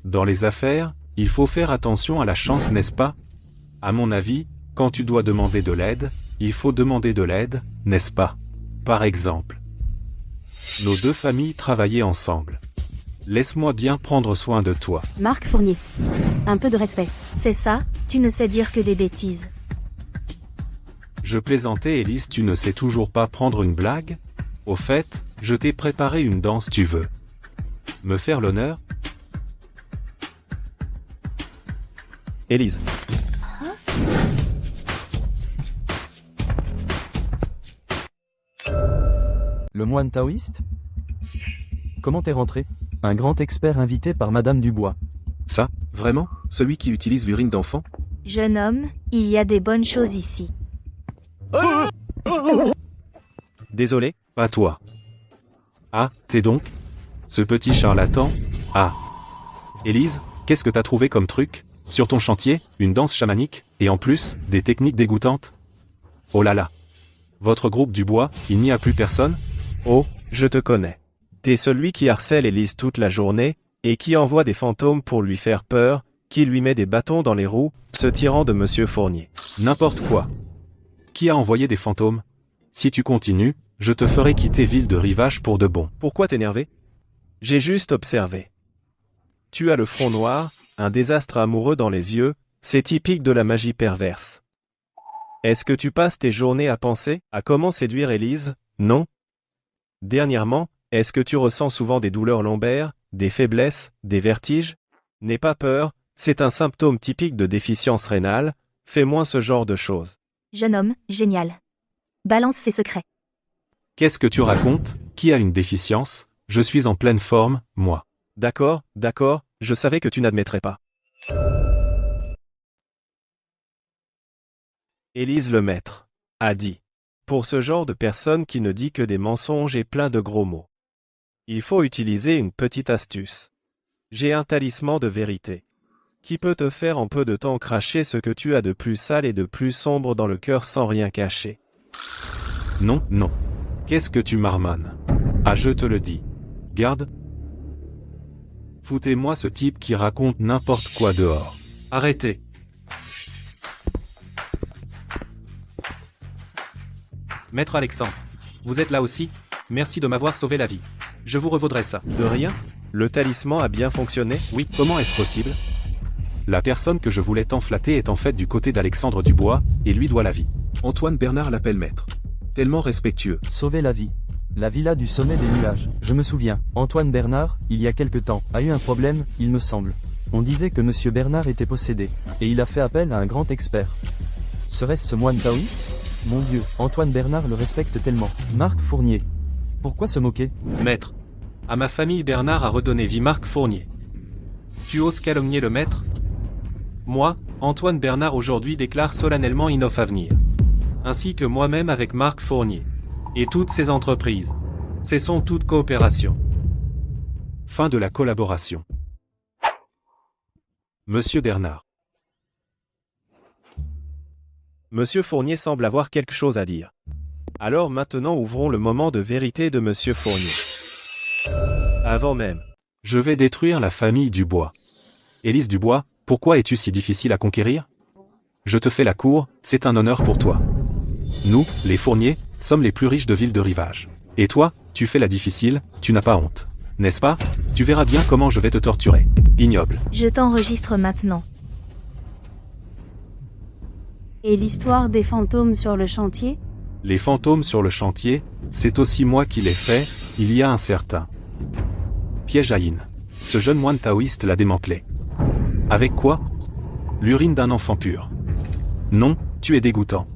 Dans les affaires, il faut faire attention à la chance, n'est-ce pas? À mon avis, quand tu dois demander de l'aide, il faut demander de l'aide, n'est-ce pas? Par exemple, nos deux familles travaillaient ensemble. Laisse-moi bien prendre soin de toi. Marc Fournier. Un peu de respect. C'est ça, tu ne sais dire que des bêtises. Je plaisantais, Élise, tu ne sais toujours pas prendre une blague? Au fait, je t'ai préparé une danse, tu veux me faire l'honneur? Élise. Le moine taoïste? Comment t'es rentré? Un grand expert invité par Madame Dubois. Ça, vraiment? Celui qui utilise l'urine d'enfant? Jeune homme, il y a des bonnes choses ici. Désolé, Pas toi. Ah, t'es donc ce petit charlatan? Ah. Élise, qu'est-ce que t'as trouvé comme truc? Sur ton chantier, une danse chamanique, et en plus, des techniques dégoûtantes? Oh là là. Votre groupe Dubois, il n'y a plus personne? oh, je te connais. T'es celui qui harcèle Élise toute la journée, et qui envoie des fantômes pour lui faire peur, qui lui met des bâtons dans les roues, ce tyran de monsieur Fournier. N'importe quoi. Qui a envoyé des fantômes? Si tu continues, je te ferai quitter Ville de Rivage pour de bon. Pourquoi t'énerver? J'ai juste observé. Tu as le front noir, un désastre amoureux dans les yeux, c'est typique de la magie perverse. Est-ce que tu passes tes journées à penser à comment séduire Élise? Non. Dernièrement, est-ce que tu ressens souvent des douleurs lombaires, des faiblesses, des vertiges? N'aie pas peur, C'est un symptôme typique de déficience rénale, fais moins ce genre de choses. Jeune homme, génial. Balance ses secrets. Qu'est-ce que tu racontes? Qui a une déficience? Je suis en pleine forme, moi. D'accord, d'accord, je savais que tu n'admettrais pas. Élise Lemaître a dit. Pour ce genre de personne qui ne dit que des mensonges et plein de gros mots. Il faut utiliser une petite astuce. J'ai un talisman de vérité. Qui peut te faire en peu de temps cracher ce que tu as de plus sale et de plus sombre dans le cœur sans rien cacher. Non, non. Qu'est-ce que tu marmonnes? Ah, je te le dis. Garde. Foutez-moi ce type qui raconte n'importe quoi dehors. Arrêtez. Maître Alexandre, vous êtes là aussi? Merci de m'avoir sauvé la vie. Je vous revaudrai ça. De rien. Le talisman a bien fonctionné? Oui, comment est-ce possible? La personne que je voulais tant flatter est en fait du côté d'Alexandre Dubois, et lui doit la vie. Antoine Bernard l'appelle maître. Tellement respectueux. Sauver la vie. La villa du sommet des nuages. Je me souviens, Antoine Bernard, il y a quelque temps, a eu un problème, il me semble. On disait que monsieur Bernard était possédé, et il a fait appel à un grand expert. Serait-ce ce moine taoïste? Mon Dieu, Antoine Bernard le respecte tellement. Marc Fournier. Pourquoi se moquer? Maître. À ma famille Bernard a redonné vie Marc Fournier. Tu oses calomnier le maître? Moi, Antoine Bernard aujourd'hui déclare solennellement Inoff Avenir. Ainsi que moi-même avec Marc Fournier. Et toutes ces entreprises. Cessons toute coopération. Fin de la collaboration. Monsieur Bernard. Monsieur Fournier semble avoir quelque chose à dire. Alors maintenant ouvrons le moment de vérité de Monsieur Fournier. Avant même. Je vais détruire la famille Dubois. Élise Dubois, pourquoi es-tu si difficile à conquérir? Je te fais la cour, c'est un honneur pour toi. Nous, les Fourniers, sommes les plus riches de Ville de Rivage. Et toi, tu fais la difficile, tu n'as pas honte. N'est-ce pas? Tu verras bien comment je vais te torturer. Ignoble. Je t'enregistre maintenant. Et l'histoire des fantômes sur le chantier? Les fantômes sur le chantier, c'est aussi moi qui l'ai fait, il y a un certain piège à Yin. Ce jeune moine taoïste l'a démantelé. Avec quoi? L'urine d'un enfant pur. Non, tu es dégoûtant.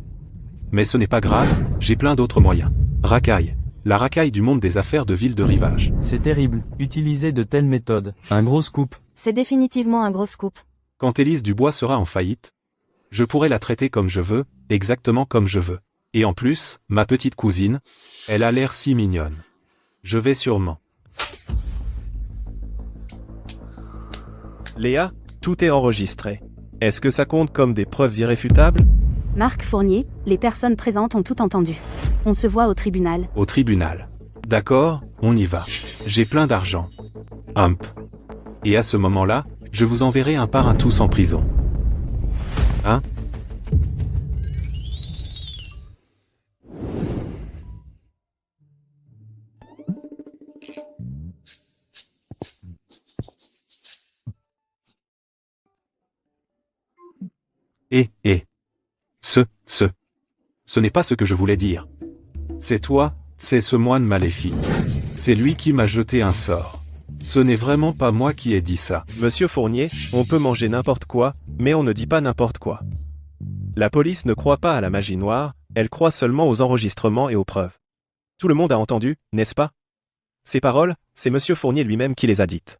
Mais ce n'est pas grave, j'ai plein d'autres moyens. Racaille. La racaille du monde des affaires de Ville de Rivage. C'est terrible, utiliser de telles méthodes. Un gros scoop. C'est définitivement un gros scoop. Quand Élise Dubois sera en faillite, je pourrai la traiter comme je veux, exactement comme je veux. Et en plus, ma petite cousine, elle a l'air si mignonne. Je vais sûrement. Léa, tout est enregistré. Est-ce que ça compte comme des preuves irréfutables? Marc Fournier, les personnes présentes ont tout entendu. On se voit au tribunal. Au tribunal. D'accord, on y va. J'ai plein d'argent. Hump. Et à ce moment-là, je vous enverrai un par un tous en prison. Hein? Ce n'est pas ce que je voulais dire. C'est toi, c'est ce moine maléfique. C'est lui qui m'a jeté un sort. Ce n'est vraiment pas moi qui ai dit ça. Monsieur Fournier, on peut manger n'importe quoi, mais on ne dit pas n'importe quoi. La police ne croit pas à la magie noire, elle croit seulement aux enregistrements et aux preuves. Tout le monde a entendu, n'est-ce pas? Ces paroles, c'est Monsieur Fournier lui-même qui les a dites.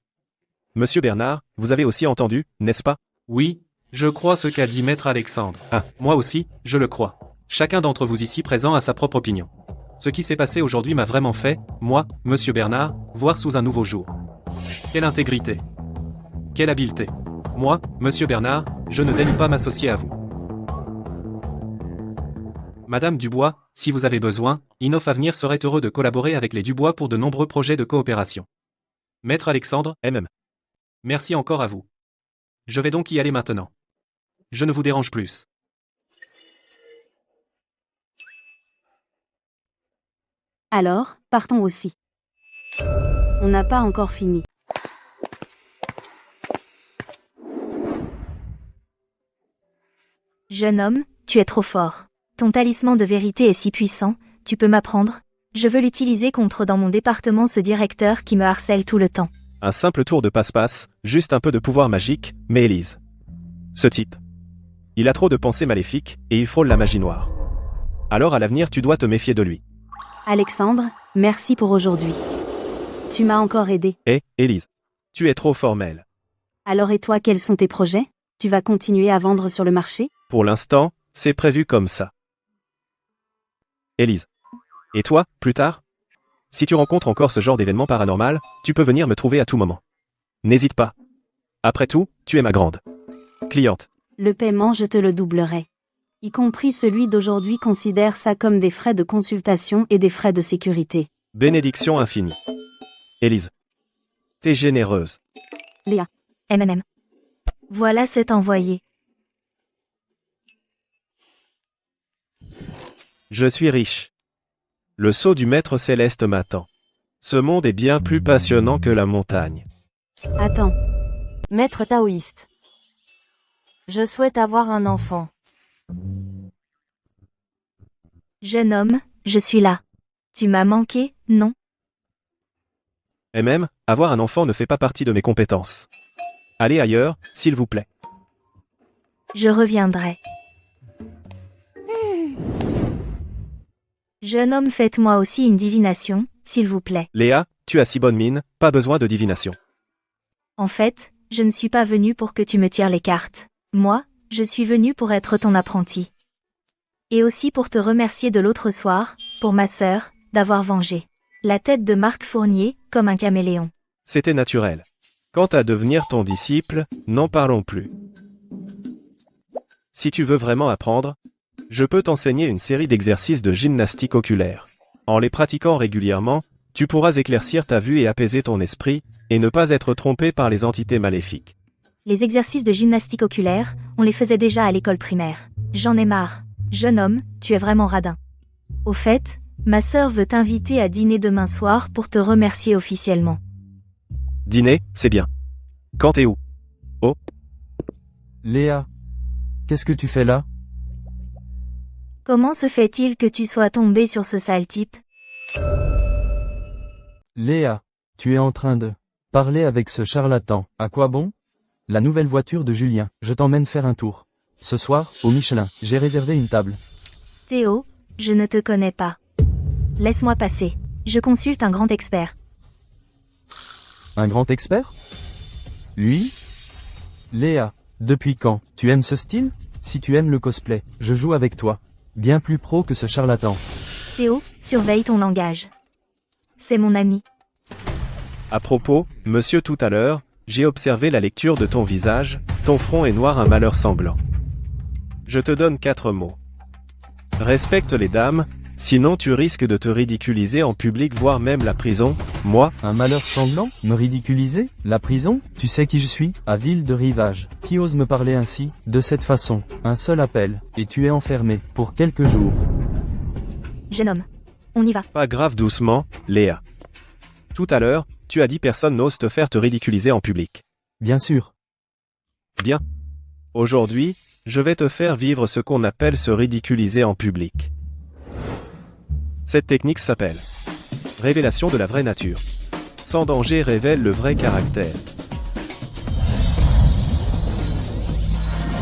Monsieur Bernard, vous avez aussi entendu, n'est-ce pas? Oui, je crois ce qu'a dit Maître Alexandre. Ah. Moi aussi, je le crois. Chacun d'entre vous ici présent a sa propre opinion. Ce qui s'est passé aujourd'hui m'a vraiment fait, moi, Monsieur Bernard, voir sous un nouveau jour. Quelle intégrité. Quelle habileté. Moi, Monsieur Bernard, je ne daigne pas m'associer à vous. Madame Dubois, si vous avez besoin, Inoff Avenir serait heureux de collaborer avec les Dubois pour de nombreux projets de coopération. Maître Alexandre, MM. merci encore à vous. Je vais donc y aller maintenant. Je ne vous dérange plus. Alors, partons aussi. On n'a pas encore fini. Jeune homme, tu es trop fort. Ton talisman de vérité est si puissant, tu peux m'apprendre? Je veux l'utiliser contre dans mon département ce directeur qui me harcèle tout le temps. Un simple tour de passe-passe, juste un peu de pouvoir magique, mais Élise. Ce type. Il a trop de pensées maléfiques, et il frôle la magie noire. Alors à l'avenir tu dois te méfier de lui. Alexandre, merci pour aujourd'hui. Tu m'as encore aidé. Élise. Tu es trop formelle. Alors et toi, quels sont tes projets? Tu vas continuer à vendre sur le marché? Pour l'instant, c'est prévu comme ça. Élise. Et toi, plus tard? Si tu rencontres encore ce genre d'événement paranormal, tu peux venir me trouver à tout moment. N'hésite pas. Après tout, tu es ma grande cliente. Le paiement, je te le doublerai. Y compris celui d'aujourd'hui, considère ça comme des frais de consultation et des frais de sécurité. Bénédiction infinie. Élise. T'es généreuse. Léa. MMM. Voilà, c'est envoyé. Je suis riche. Le sceau du maître céleste m'attend. Ce monde est bien plus passionnant que la montagne. Attends. Maître taoïste. Je souhaite avoir un enfant. Jeune homme, je suis là. Tu m'as manqué, non? Et même, avoir un enfant ne fait pas partie de mes compétences. Allez ailleurs, s'il vous plaît. Je reviendrai. Jeune homme, faites-moi aussi une divination, s'il vous plaît. Léa, tu as si bonne mine, pas besoin de divination. En fait, je ne suis pas venu pour que tu me tires les cartes. Moi, je suis venu pour être ton apprenti. Et aussi pour te remercier de l'autre soir, pour ma sœur, d'avoir vengé la tête de Marc Fournier, comme un caméléon. C'était naturel. Quant à devenir ton disciple, n'en parlons plus. Si tu veux vraiment apprendre, je peux t'enseigner une série d'exercices de gymnastique oculaire. En les pratiquant régulièrement, tu pourras éclaircir ta vue et apaiser ton esprit, et ne pas être trompé par les entités maléfiques. Les exercices de gymnastique oculaire, on les faisait déjà à l'école primaire. J'en ai marre. Jeune homme, tu es vraiment radin. Au fait, ma sœur veut t'inviter à dîner demain soir pour te remercier officiellement. Dîner, c'est bien. Quand et où? Léa. Qu'est-ce que tu fais là? Comment se fait-il que tu sois tombé sur ce sale type? Léa. Tu es en train de parler avec ce charlatan. À quoi bon? La nouvelle voiture de Julien. Je t'emmène faire un tour. Ce soir, au Michelin, j'ai réservé une table. Théo, je ne te connais pas. Laisse-moi passer. Je consulte un grand expert. Un grand expert? Lui? Léa. Depuis quand? Tu aimes ce style? Si tu aimes le cosplay, je joue avec toi. Bien plus pro que ce charlatan. Théo, surveille ton langage. C'est mon ami. À propos, monsieur, tout à l'heure, j'ai observé la lecture de ton visage, ton front est noir, un malheur sanglant. Je te donne 4 mots. Respecte les dames, sinon tu risques de te ridiculiser en public, voire même la prison. Moi, Un malheur sanglant? Me ridiculiser? La prison? Tu sais qui je suis? À Ville de Rivage. Qui ose me parler ainsi, de cette façon? Un seul appel, et tu es enfermé, pour quelques jours. Jeune homme. On y va. pas grave, doucement, Léa. Tout à l'heure, tu as dit personne n'ose te faire te ridiculiser en public. Bien sûr. Bien. Aujourd'hui, je vais te faire vivre ce qu'on appelle se ridiculiser en public. Cette technique s'appelle révélation de la vraie nature. Sans danger révèle le vrai caractère.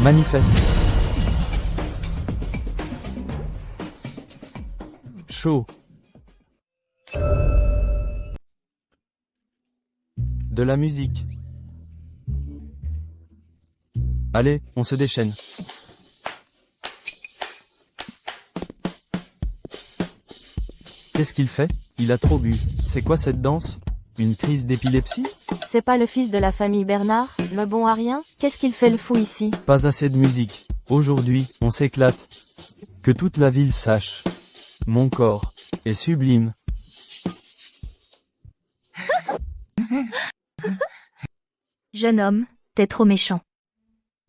Manifeste. Chaud. De la musique. Allez, on se déchaîne. Qu'est-ce qu'il fait? Il a trop bu. C'est quoi cette danse? Une crise d'épilepsie? C'est pas le fils de la famille Bernard, le bon à rien? Qu'est-ce qu'il fait le fou ici? Pas assez de musique. Aujourd'hui, on s'éclate. Que toute la ville sache. Mon corps est sublime. Jeune homme, t'es trop méchant.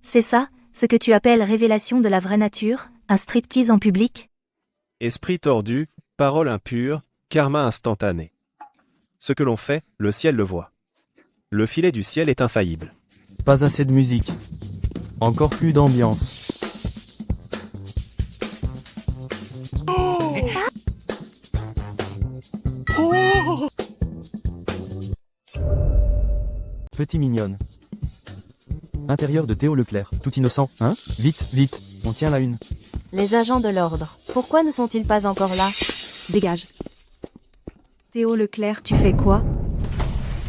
C'est ça, ce que tu appelles révélation de la vraie nature, un striptease en public? Esprit tordu, parole impure, karma instantané. Ce que l'on fait, le ciel le voit. Le filet du ciel est infaillible. Pas assez de musique. Encore plus d'ambiance. Petit mignonne. Intérieur de Théo Leclerc, tout innocent, hein? Vite, vite, on tient la une. Les agents de l'ordre, pourquoi ne sont-ils pas encore là? Dégage. Théo Leclerc, tu fais quoi?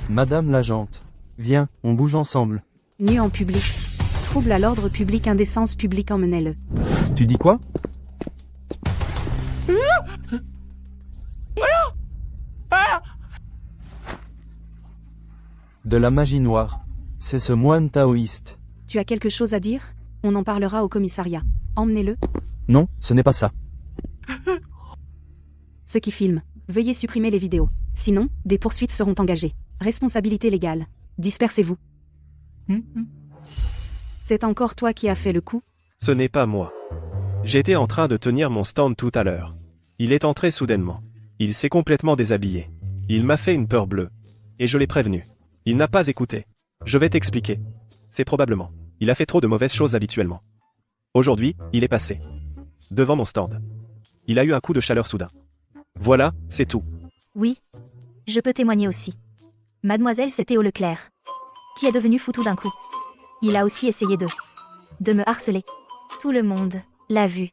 Madame l'agente. Viens, on bouge ensemble. Nu en public. Trouble à l'ordre public, indécence publique, emmenez-le. Tu dis quoi? De la magie noire. C'est ce moine taoïste. Tu as quelque chose à dire? On en parlera au commissariat. Emmenez-le. Non, ce n'est pas ça. Ceux qui filment, veuillez supprimer les vidéos. Sinon, des poursuites seront engagées. Responsabilité légale. Dispersez-vous. C'est encore toi qui as fait le coup? Ce n'est pas moi. J'étais en train de tenir mon stand tout à l'heure. Il est entré soudainement. Il s'est complètement déshabillé. Il m'a fait une peur bleue. Et je l'ai prévenu. Il n'a pas écouté. Je vais t'expliquer. C'est probablement. Il a fait trop de mauvaises choses habituellement. Aujourd'hui, il est passé. Devant mon stand. Il a eu un coup de chaleur soudain. Voilà, c'est tout. Oui. Je peux témoigner aussi. Mademoiselle, c'est Théo Leclerc. Qui est devenu fou tout d'un coup. Il a aussi essayé de me harceler. Tout le monde l'a vu.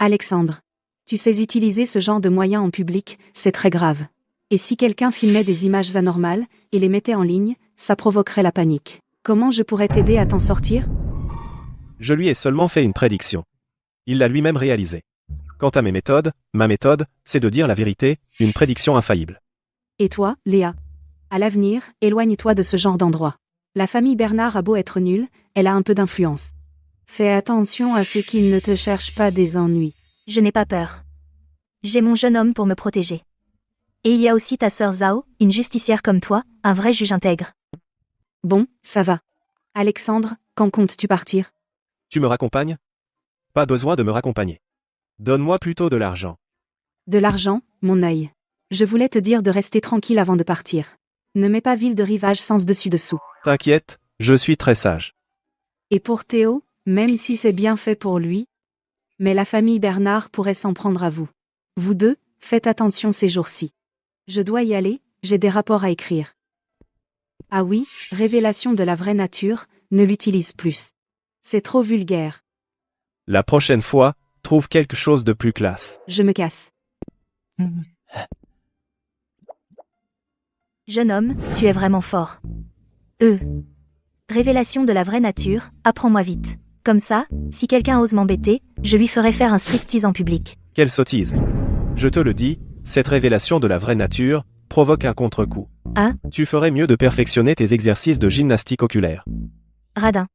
Alexandre. Tu sais utiliser ce genre de moyens en public, c'est très grave. Et si quelqu'un filmait des images anormales, et les mettait en ligne, ça provoquerait la panique. Comment je pourrais t'aider à t'en sortir? Je lui ai seulement fait une prédiction. Il l'a lui-même réalisée. Quant à mes méthodes, ma méthode, c'est de dire la vérité, une prédiction infaillible. Et toi, Léa? À l'avenir, éloigne-toi de ce genre d'endroit. La famille Bernard a beau être nulle, elle a un peu d'influence. Fais attention à ce qu'ils ne te cherchent pas des ennuis. Je n'ai pas peur. J'ai mon jeune homme pour me protéger. Et il y a aussi ta sœur Zhao, une justicière comme toi, un vrai juge intègre. Bon, ça va. Alexandre, quand comptes-tu partir? Tu me raccompagnes? Pas besoin de me raccompagner. Donne-moi plutôt de l'argent. De l'argent, mon œil. Je voulais te dire de rester tranquille avant de partir. Ne mets pas ville de rivage sans dessus-dessous. T'inquiète, je suis très sage. Et pour Théo, même si c'est bien fait pour lui, mais la famille Bernard pourrait s'en prendre à vous. Vous deux, faites attention ces jours-ci. Je dois y aller, j'ai des rapports à écrire. Ah oui, révélation de la vraie nature, ne l'utilise plus. C'est trop vulgaire. La prochaine fois, trouve quelque chose de plus classe. Je me casse. Jeune homme, tu es vraiment fort. Révélation de la vraie nature, apprends-moi vite. Comme ça, si quelqu'un ose m'embêter, je lui ferai faire un striptease en public. Quelle sottise. Je te le dis, cette révélation de la vraie nature provoque un contre-coup. Ah? Tu ferais mieux de perfectionner tes exercices de gymnastique oculaire. Radin.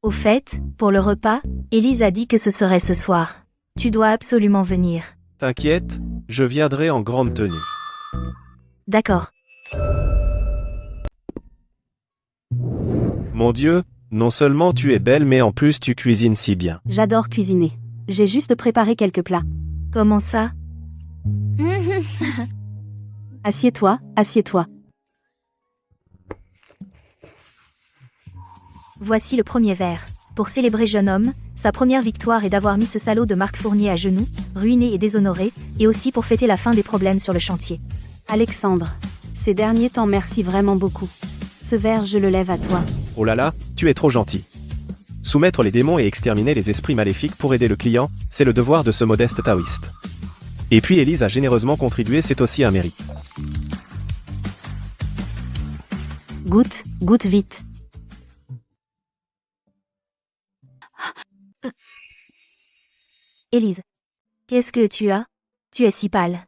Au fait, pour le repas, Élise a dit que ce serait ce soir. Tu dois absolument venir. T'inquiète, je viendrai en grande tenue. D'accord. Mon Dieu, non seulement tu es belle mais en plus tu cuisines si bien. J'adore cuisiner. J'ai juste préparé quelques plats. Comment ça? Assieds-toi, assieds-toi. Voici le premier verre. Pour célébrer jeune homme, sa première victoire est d'avoir mis ce salaud de Marc Fournier à genoux, ruiné et déshonoré, et aussi pour fêter la fin des problèmes sur le chantier. Alexandre. Ces derniers temps merci vraiment beaucoup. Ce verre je le lève à toi. Oh là là, tu es trop gentil. Soumettre les démons et exterminer les esprits maléfiques pour aider le client, c'est le devoir de ce modeste taoïste. Et puis Élise a généreusement contribué, c'est aussi un mérite. Goûte, goûte vite. Élise. Qu'est-ce que tu as? Tu es si pâle.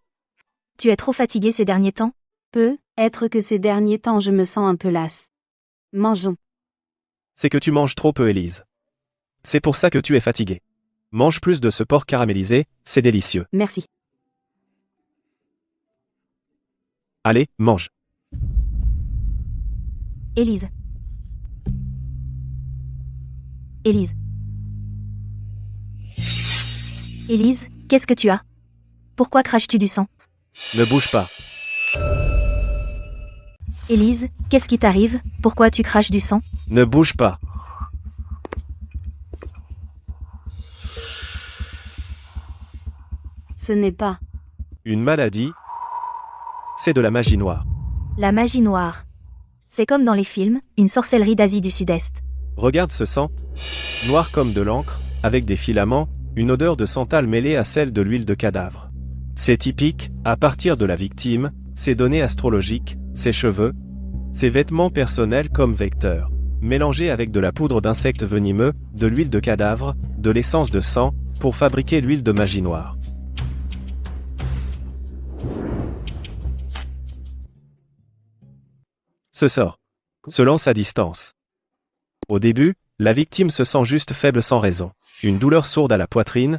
Tu es trop fatiguée ces derniers temps? Peut-être que ces derniers temps je me sens un peu lasse. Mangeons. C'est que tu manges trop peu, Élise. C'est pour ça que tu es fatiguée. Mange plus de ce porc caramélisé, c'est délicieux. Merci. Allez, mange. Élise. Élise. Élise, qu'est-ce que tu as? Pourquoi craches-tu du sang? Ne bouge pas. Élise, qu'est-ce qui t'arrive? Pourquoi tu craches du sang? Ne bouge pas. Ce n'est pas Une maladie, c'est de la magie noire. La magie noire. C'est comme dans les films, une sorcellerie d'Asie du Sud-Est. Regarde ce sang. Noir comme de l'encre, avec des filaments, une odeur de santal mêlée à celle de l'huile de cadavre. C'est typique, à partir de la victime, ses données astrologiques, ses cheveux, ses vêtements personnels comme vecteurs, mélangés avec de la poudre d'insectes venimeux, de l'huile de cadavre, de l'essence de sang, pour fabriquer l'huile de magie noire. Ce sort se lance à distance. Au début, la victime se sent juste faible sans raison, une douleur sourde à la poitrine,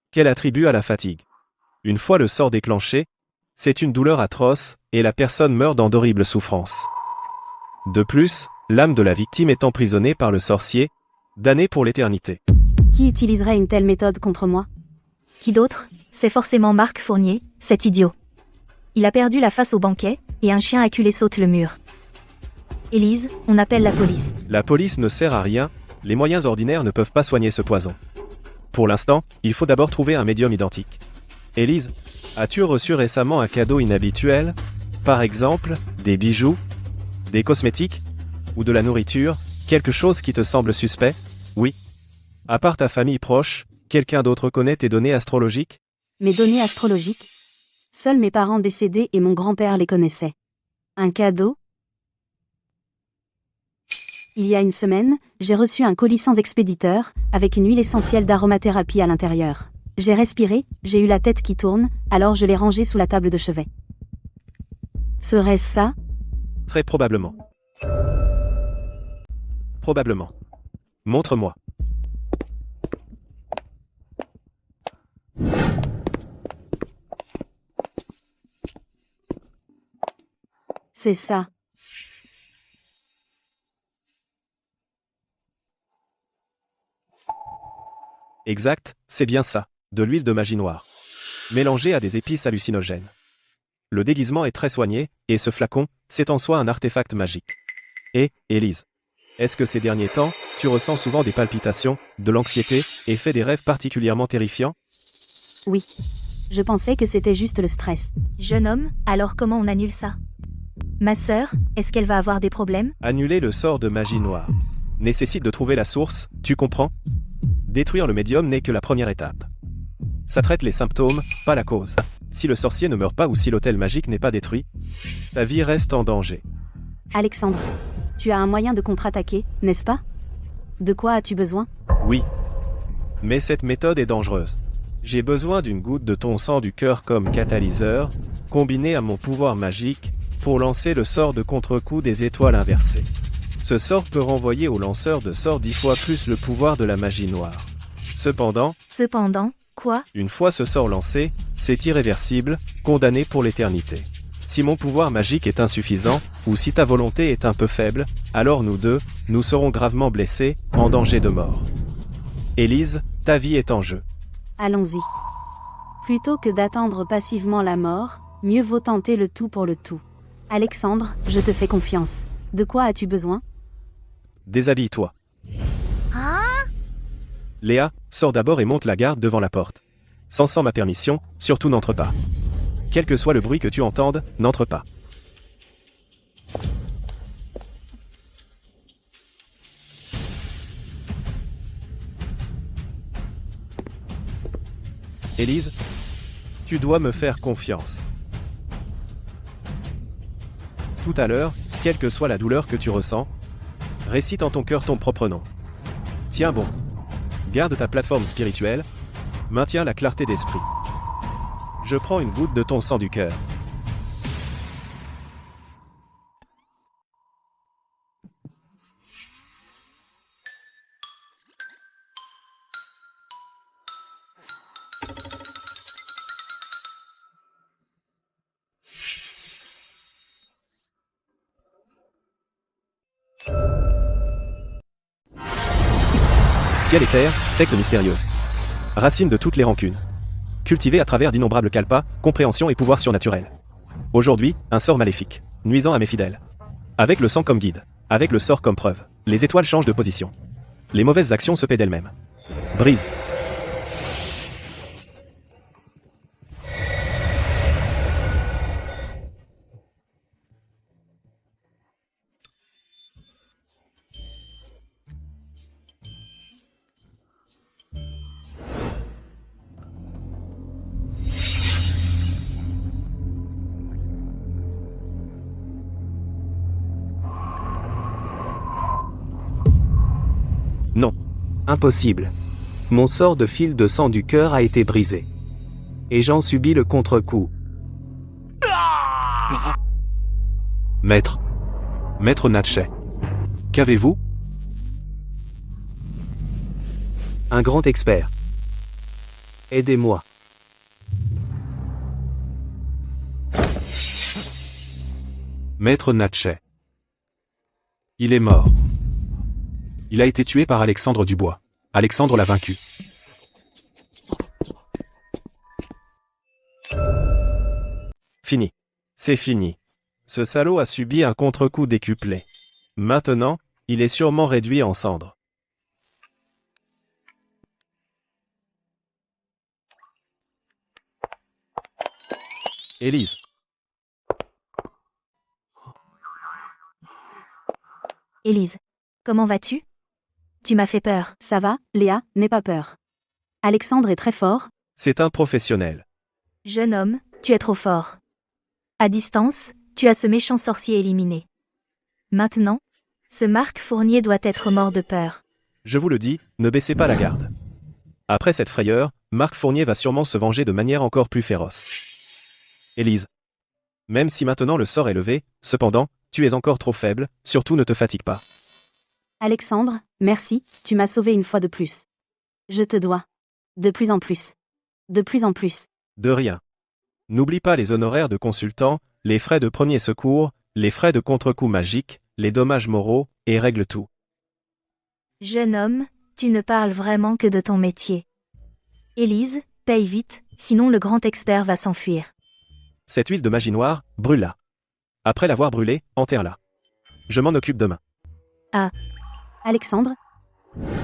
qu'elle attribue à la fatigue. Une fois le sort déclenché, c'est une douleur atroce, et la personne meurt dans d'horribles souffrances. De plus, l'âme de la victime est emprisonnée par le sorcier, damnée pour l'éternité. Qui utiliserait une telle méthode contre moi? Qui d'autre? C'est forcément Marc Fournier, cet idiot. Il a perdu la face au banquet, et un chien acculé saute le mur. Élise, on appelle la police. La police ne sert à rien, les moyens ordinaires ne peuvent pas soigner ce poison. Pour l'instant, il faut d'abord trouver un médium identique. Élise, as-tu reçu récemment un cadeau inhabituel? Par exemple, des bijoux, des cosmétiques, ou de la nourriture, quelque chose qui te semble suspect? Oui. À part ta famille proche, quelqu'un d'autre connaît tes données astrologiques? Mes données astrologiques? Seuls mes parents décédés et mon grand-père les connaissaient. Un cadeau? Il y a une semaine, j'ai reçu un colis sans expéditeur, avec une huile essentielle d'aromathérapie à l'intérieur. J'ai respiré, j'ai eu la tête qui tourne, alors je l'ai rangé sous la table de chevet. Serait-ce ça? Très probablement. Probablement. Montre-moi. C'est ça. Exact, c'est bien ça, de l'huile de magie noire. Mélangée à des épices hallucinogènes. Le déguisement est très soigné, et ce flacon, c'est en soi un artefact magique. Et, Élise, est-ce que ces derniers temps, tu ressens souvent des palpitations, de l'anxiété, et fais des rêves particulièrement terrifiants? Oui. Je pensais que c'était juste le stress. Jeune homme, alors comment on annule ça? Ma sœur, est-ce qu'elle va avoir des problèmes? Annuler le sort de magie noire nécessite de trouver la source, tu comprends? Détruire le médium n'est que la première étape. Ça traite les symptômes, pas la cause. Si le sorcier ne meurt pas ou si l'hôtel magique n'est pas détruit, ta vie reste en danger. Alexandre, tu as un moyen de contre-attaquer, n'est-ce pas? De quoi as-tu besoin? Oui. Mais cette méthode est dangereuse. J'ai besoin d'une goutte de ton sang du cœur comme catalyseur, combinée à mon pouvoir magique, pour lancer le sort de contre-coup des étoiles inversées. Ce sort peut renvoyer au lanceur de sort 10 fois plus le pouvoir de la magie noire. Cependant, quoi? Une fois ce sort lancé, c'est irréversible, condamné pour l'éternité. Si mon pouvoir magique est insuffisant, ou si ta volonté est un peu faible, alors nous deux, nous serons gravement blessés, en danger de mort. Élise, ta vie est en jeu. Allons-y. Plutôt que d'attendre passivement la mort, mieux vaut tenter le tout pour le tout. Alexandre, je te fais confiance. De quoi as-tu besoin? Déshabille-toi. Léa, sors d'abord et monte la garde devant la porte. Sans ma permission, surtout n'entre pas. Quel que soit le bruit que tu entendes, n'entre pas. Élise, tu dois me faire confiance. Tout à l'heure, quelle que soit la douleur que tu ressens, récite en ton cœur ton propre nom. Tiens bon. Garde ta plateforme spirituelle, maintiens la clarté d'esprit. Je prends une goutte de ton sang du cœur. Ciel et terre, secte mystérieuse. Racine de toutes les rancunes. Cultivée à travers d'innombrables kalpas, compréhension et pouvoir surnaturel. Aujourd'hui, un sort maléfique, nuisant à mes fidèles. Avec le sang comme guide, avec le sort comme preuve, les étoiles changent de position. Les mauvaises actions se paient d'elles-mêmes. Brise. Impossible. Mon sort de fil de sang du cœur a été brisé. Et j'en subis le contre-coup. Maître. Maître Natchez. Qu'avez-vous? Un grand expert. Aidez-moi. Maître Natchez. Il est mort. Il a été tué par Alexandre Dubois. Alexandre l'a vaincu. Fini. C'est fini. Ce salaud a subi un contre-coup décuplé. Maintenant, il est sûrement réduit en cendres. Élise. Élise. Comment vas-tu? Tu m'as fait peur. Ça va, Léa, n'aie pas peur. Alexandre est très fort. C'est un professionnel. Jeune homme, tu es trop fort. À distance, tu as ce méchant sorcier éliminé. Maintenant, ce Marc Fournier doit être mort de peur. Je vous le dis, ne baissez pas la garde. Après cette frayeur, Marc Fournier va sûrement se venger de manière encore plus féroce. Élise. Même si maintenant le sort est levé, cependant, tu es encore trop faible, surtout ne te fatigue pas. Alexandre, merci, tu m'as sauvé une fois de plus. Je te dois. De plus en plus. De plus en plus. De rien. N'oublie pas les honoraires de consultant, les frais de premier secours, les frais de contre-coup magique, les dommages moraux, et règle tout. Jeune homme, tu ne parles vraiment que de ton métier. Élise, paye vite, sinon le grand expert va s'enfuir. Cette huile de magie noire, brûle-la. Après l'avoir brûlée, enterre-la. Je m'en occupe demain. Alexandre?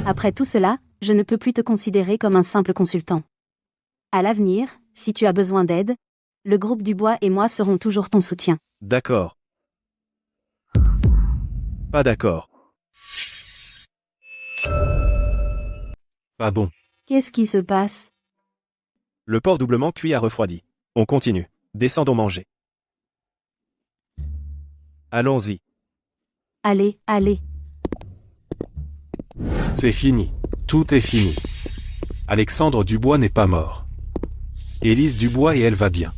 Après tout cela, je ne peux plus te considérer comme un simple consultant. À l'avenir, si tu as besoin d'aide, le groupe Dubois et moi serons toujours ton soutien. D'accord. Pas d'accord. Pas bon. Qu'est-ce qui se passe? Le porc doublement cuit a refroidi. On continue. Descendons manger. Allons-y. Allez, allez. C'est fini. Tout est fini. Alexandre Dubois n'est pas mort. Élise Dubois et elle va bien.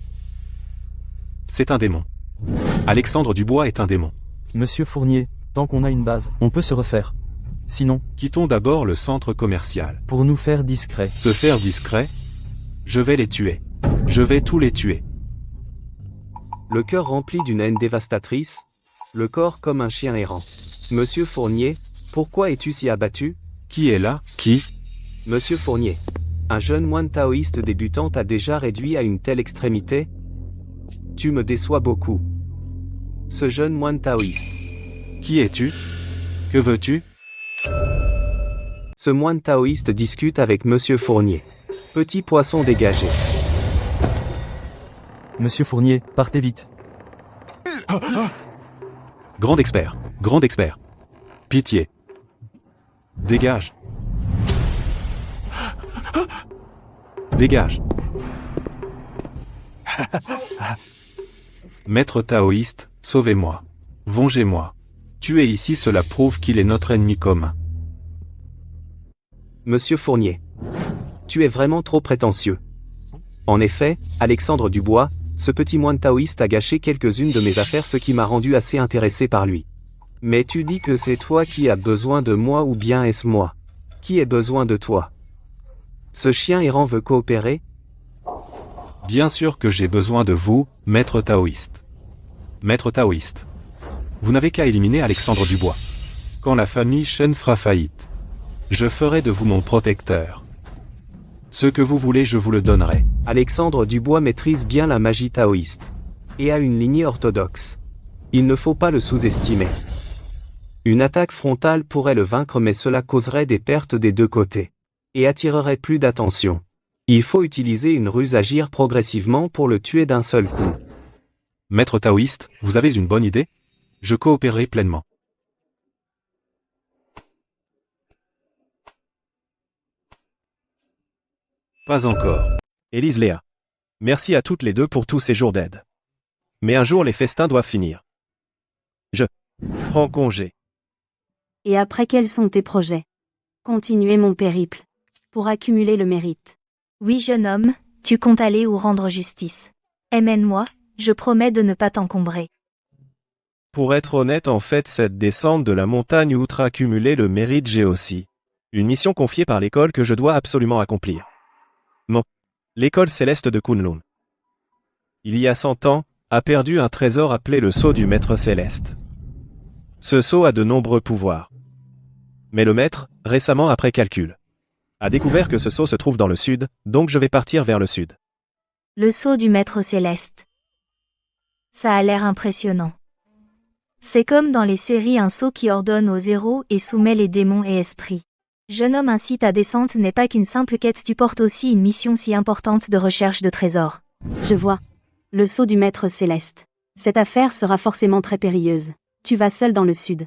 C'est un démon. Alexandre Dubois est un démon. Monsieur Fournier, tant qu'on a une base, on peut se refaire. Sinon, Quittons d'abord le centre commercial. pour nous faire discret. Se faire discret? Je vais les tuer. Je vais tous les tuer. Le cœur rempli d'une haine dévastatrice, le corps comme un chien errant. Monsieur Fournier, pourquoi es-tu si abattu? Qui est là? Qui? Monsieur Fournier. Un jeune moine taoïste débutant t'a déjà réduit à une telle extrémité? Tu me déçois beaucoup. Ce jeune moine taoïste. Qui es-tu? Que veux-tu? Ce moine taoïste discute avec Monsieur Fournier. Petit poisson dégagé. Monsieur Fournier, partez vite. Grand expert. Grand expert. Pitié. Dégage. Dégage. Maître taoïste, sauvez-moi. Vengez-moi. Tuer ici, cela prouve qu'il est notre ennemi commun. Monsieur Fournier. Tu es vraiment trop prétentieux. En effet, Alexandre Dubois, ce petit moine taoïste a gâché quelques-unes de mes affaires, ce qui m'a rendu assez intéressé par lui. Mais tu dis que c'est toi qui as besoin de moi ou bien est-ce moi? Qui a besoin de toi? Ce chien errant veut coopérer? Bien sûr que j'ai besoin de vous, maître taoïste. Maître taoïste. Vous n'avez qu'à éliminer Alexandre Dubois. Quand la famille Shen fera faillite, je ferai de vous mon protecteur. Ce que vous voulez, je vous le donnerai. Alexandre Dubois maîtrise bien la magie taoïste. Et a une lignée orthodoxe. Il ne faut pas le sous-estimer. Une attaque frontale pourrait le vaincre, mais cela causerait des pertes des deux côtés. Et attirerait plus d'attention. Il faut utiliser une ruse, agir progressivement pour le tuer d'un seul coup. Maître taoïste, vous avez une bonne idée? Je coopérerai pleinement. Pas encore. Élise Léa. Merci à toutes les deux pour tous ces jours d'aide. Mais un jour les festins doivent finir. Je prends congé. Et après, quels sont tes projets? Continuer mon périple. Pour accumuler le mérite. Oui, jeune homme, tu comptes aller ou rendre justice. Emmène-moi, je promets de ne pas t'encombrer. Pour être honnête, en fait, cette descente de la montagne outre accumuler le mérite, j'ai aussi une mission confiée par l'école que je dois absolument accomplir. L'école céleste de Kunlun. Il y a 100 ans, a perdu un trésor appelé le sceau du maître céleste. Ce sceau a de nombreux pouvoirs. Mais le maître, récemment après calcul, a découvert que ce sceau se trouve dans le sud, donc je vais partir vers le sud. Le sceau du maître céleste. Ça a l'air impressionnant. C'est comme dans les séries un sceau qui ordonne aux héros et soumet les démons et esprits. Jeune homme, ainsi ta descente n'est pas qu'une simple quête, tu portes aussi une mission si importante de recherche de trésors. Je vois. Le sceau du maître céleste. Cette affaire sera forcément très périlleuse. Tu vas seul dans le sud.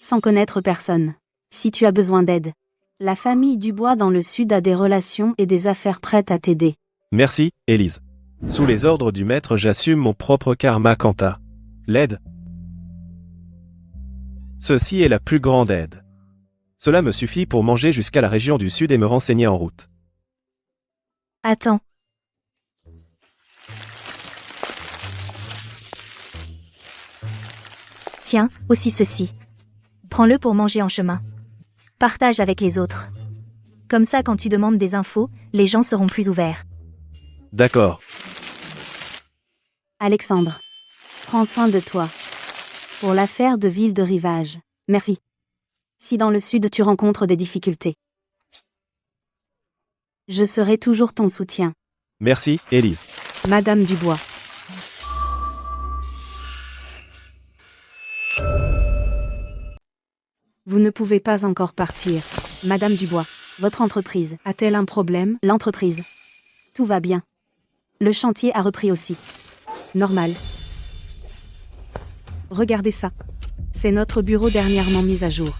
Sans connaître personne. Si tu as besoin d'aide. La famille Dubois dans le sud a des relations et des affaires prêtes à t'aider. Merci, Élise. Sous les ordres du maître, j'assume mon propre karma quant à l'aide. Ceci est la plus grande aide. Cela me suffit pour manger jusqu'à la région du sud et me renseigner en route. Attends. Tiens, aussi ceci. Prends-le pour manger en chemin. Partage avec les autres. Comme ça, quand tu demandes des infos, les gens seront plus ouverts. D'accord. Alexandre. Prends soin de toi. Pour l'affaire de ville de rivage. Merci. Si dans le sud tu rencontres des difficultés, je serai toujours ton soutien. Merci, Élise. Madame Dubois. Vous ne pouvez pas encore partir. Madame Dubois, Votre entreprise a-t-elle un problème? L'entreprise. Tout va bien. Le chantier a repris aussi. Normal. Regardez ça. C'est notre bureau dernièrement mis à jour.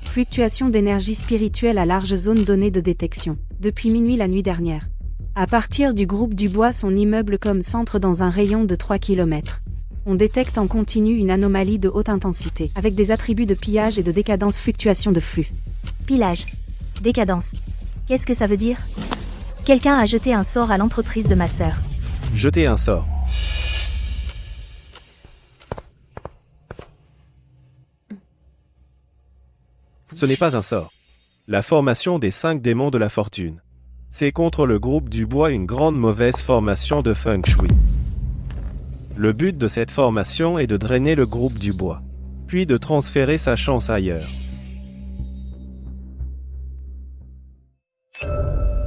Fluctuation d'énergie spirituelle à large zone donnée de détection. Depuis minuit la nuit dernière. À partir du groupe Dubois, son immeuble comme centre dans un rayon de 3 km. On détecte en continu une anomalie de haute intensité, avec des attributs de pillage et de décadence, fluctuation de flux. Pillage. Décadence. Qu'est-ce que ça veut dire? Quelqu'un a jeté un sort à l'entreprise de ma sœur. Jetez un sort. Ce n'est pas un sort. La formation des 5 démons de la fortune. C'est contre le groupe Dubois une grande mauvaise formation de Feng Shui. Le but de cette formation est de drainer le groupe Dubois, puis de transférer sa chance ailleurs.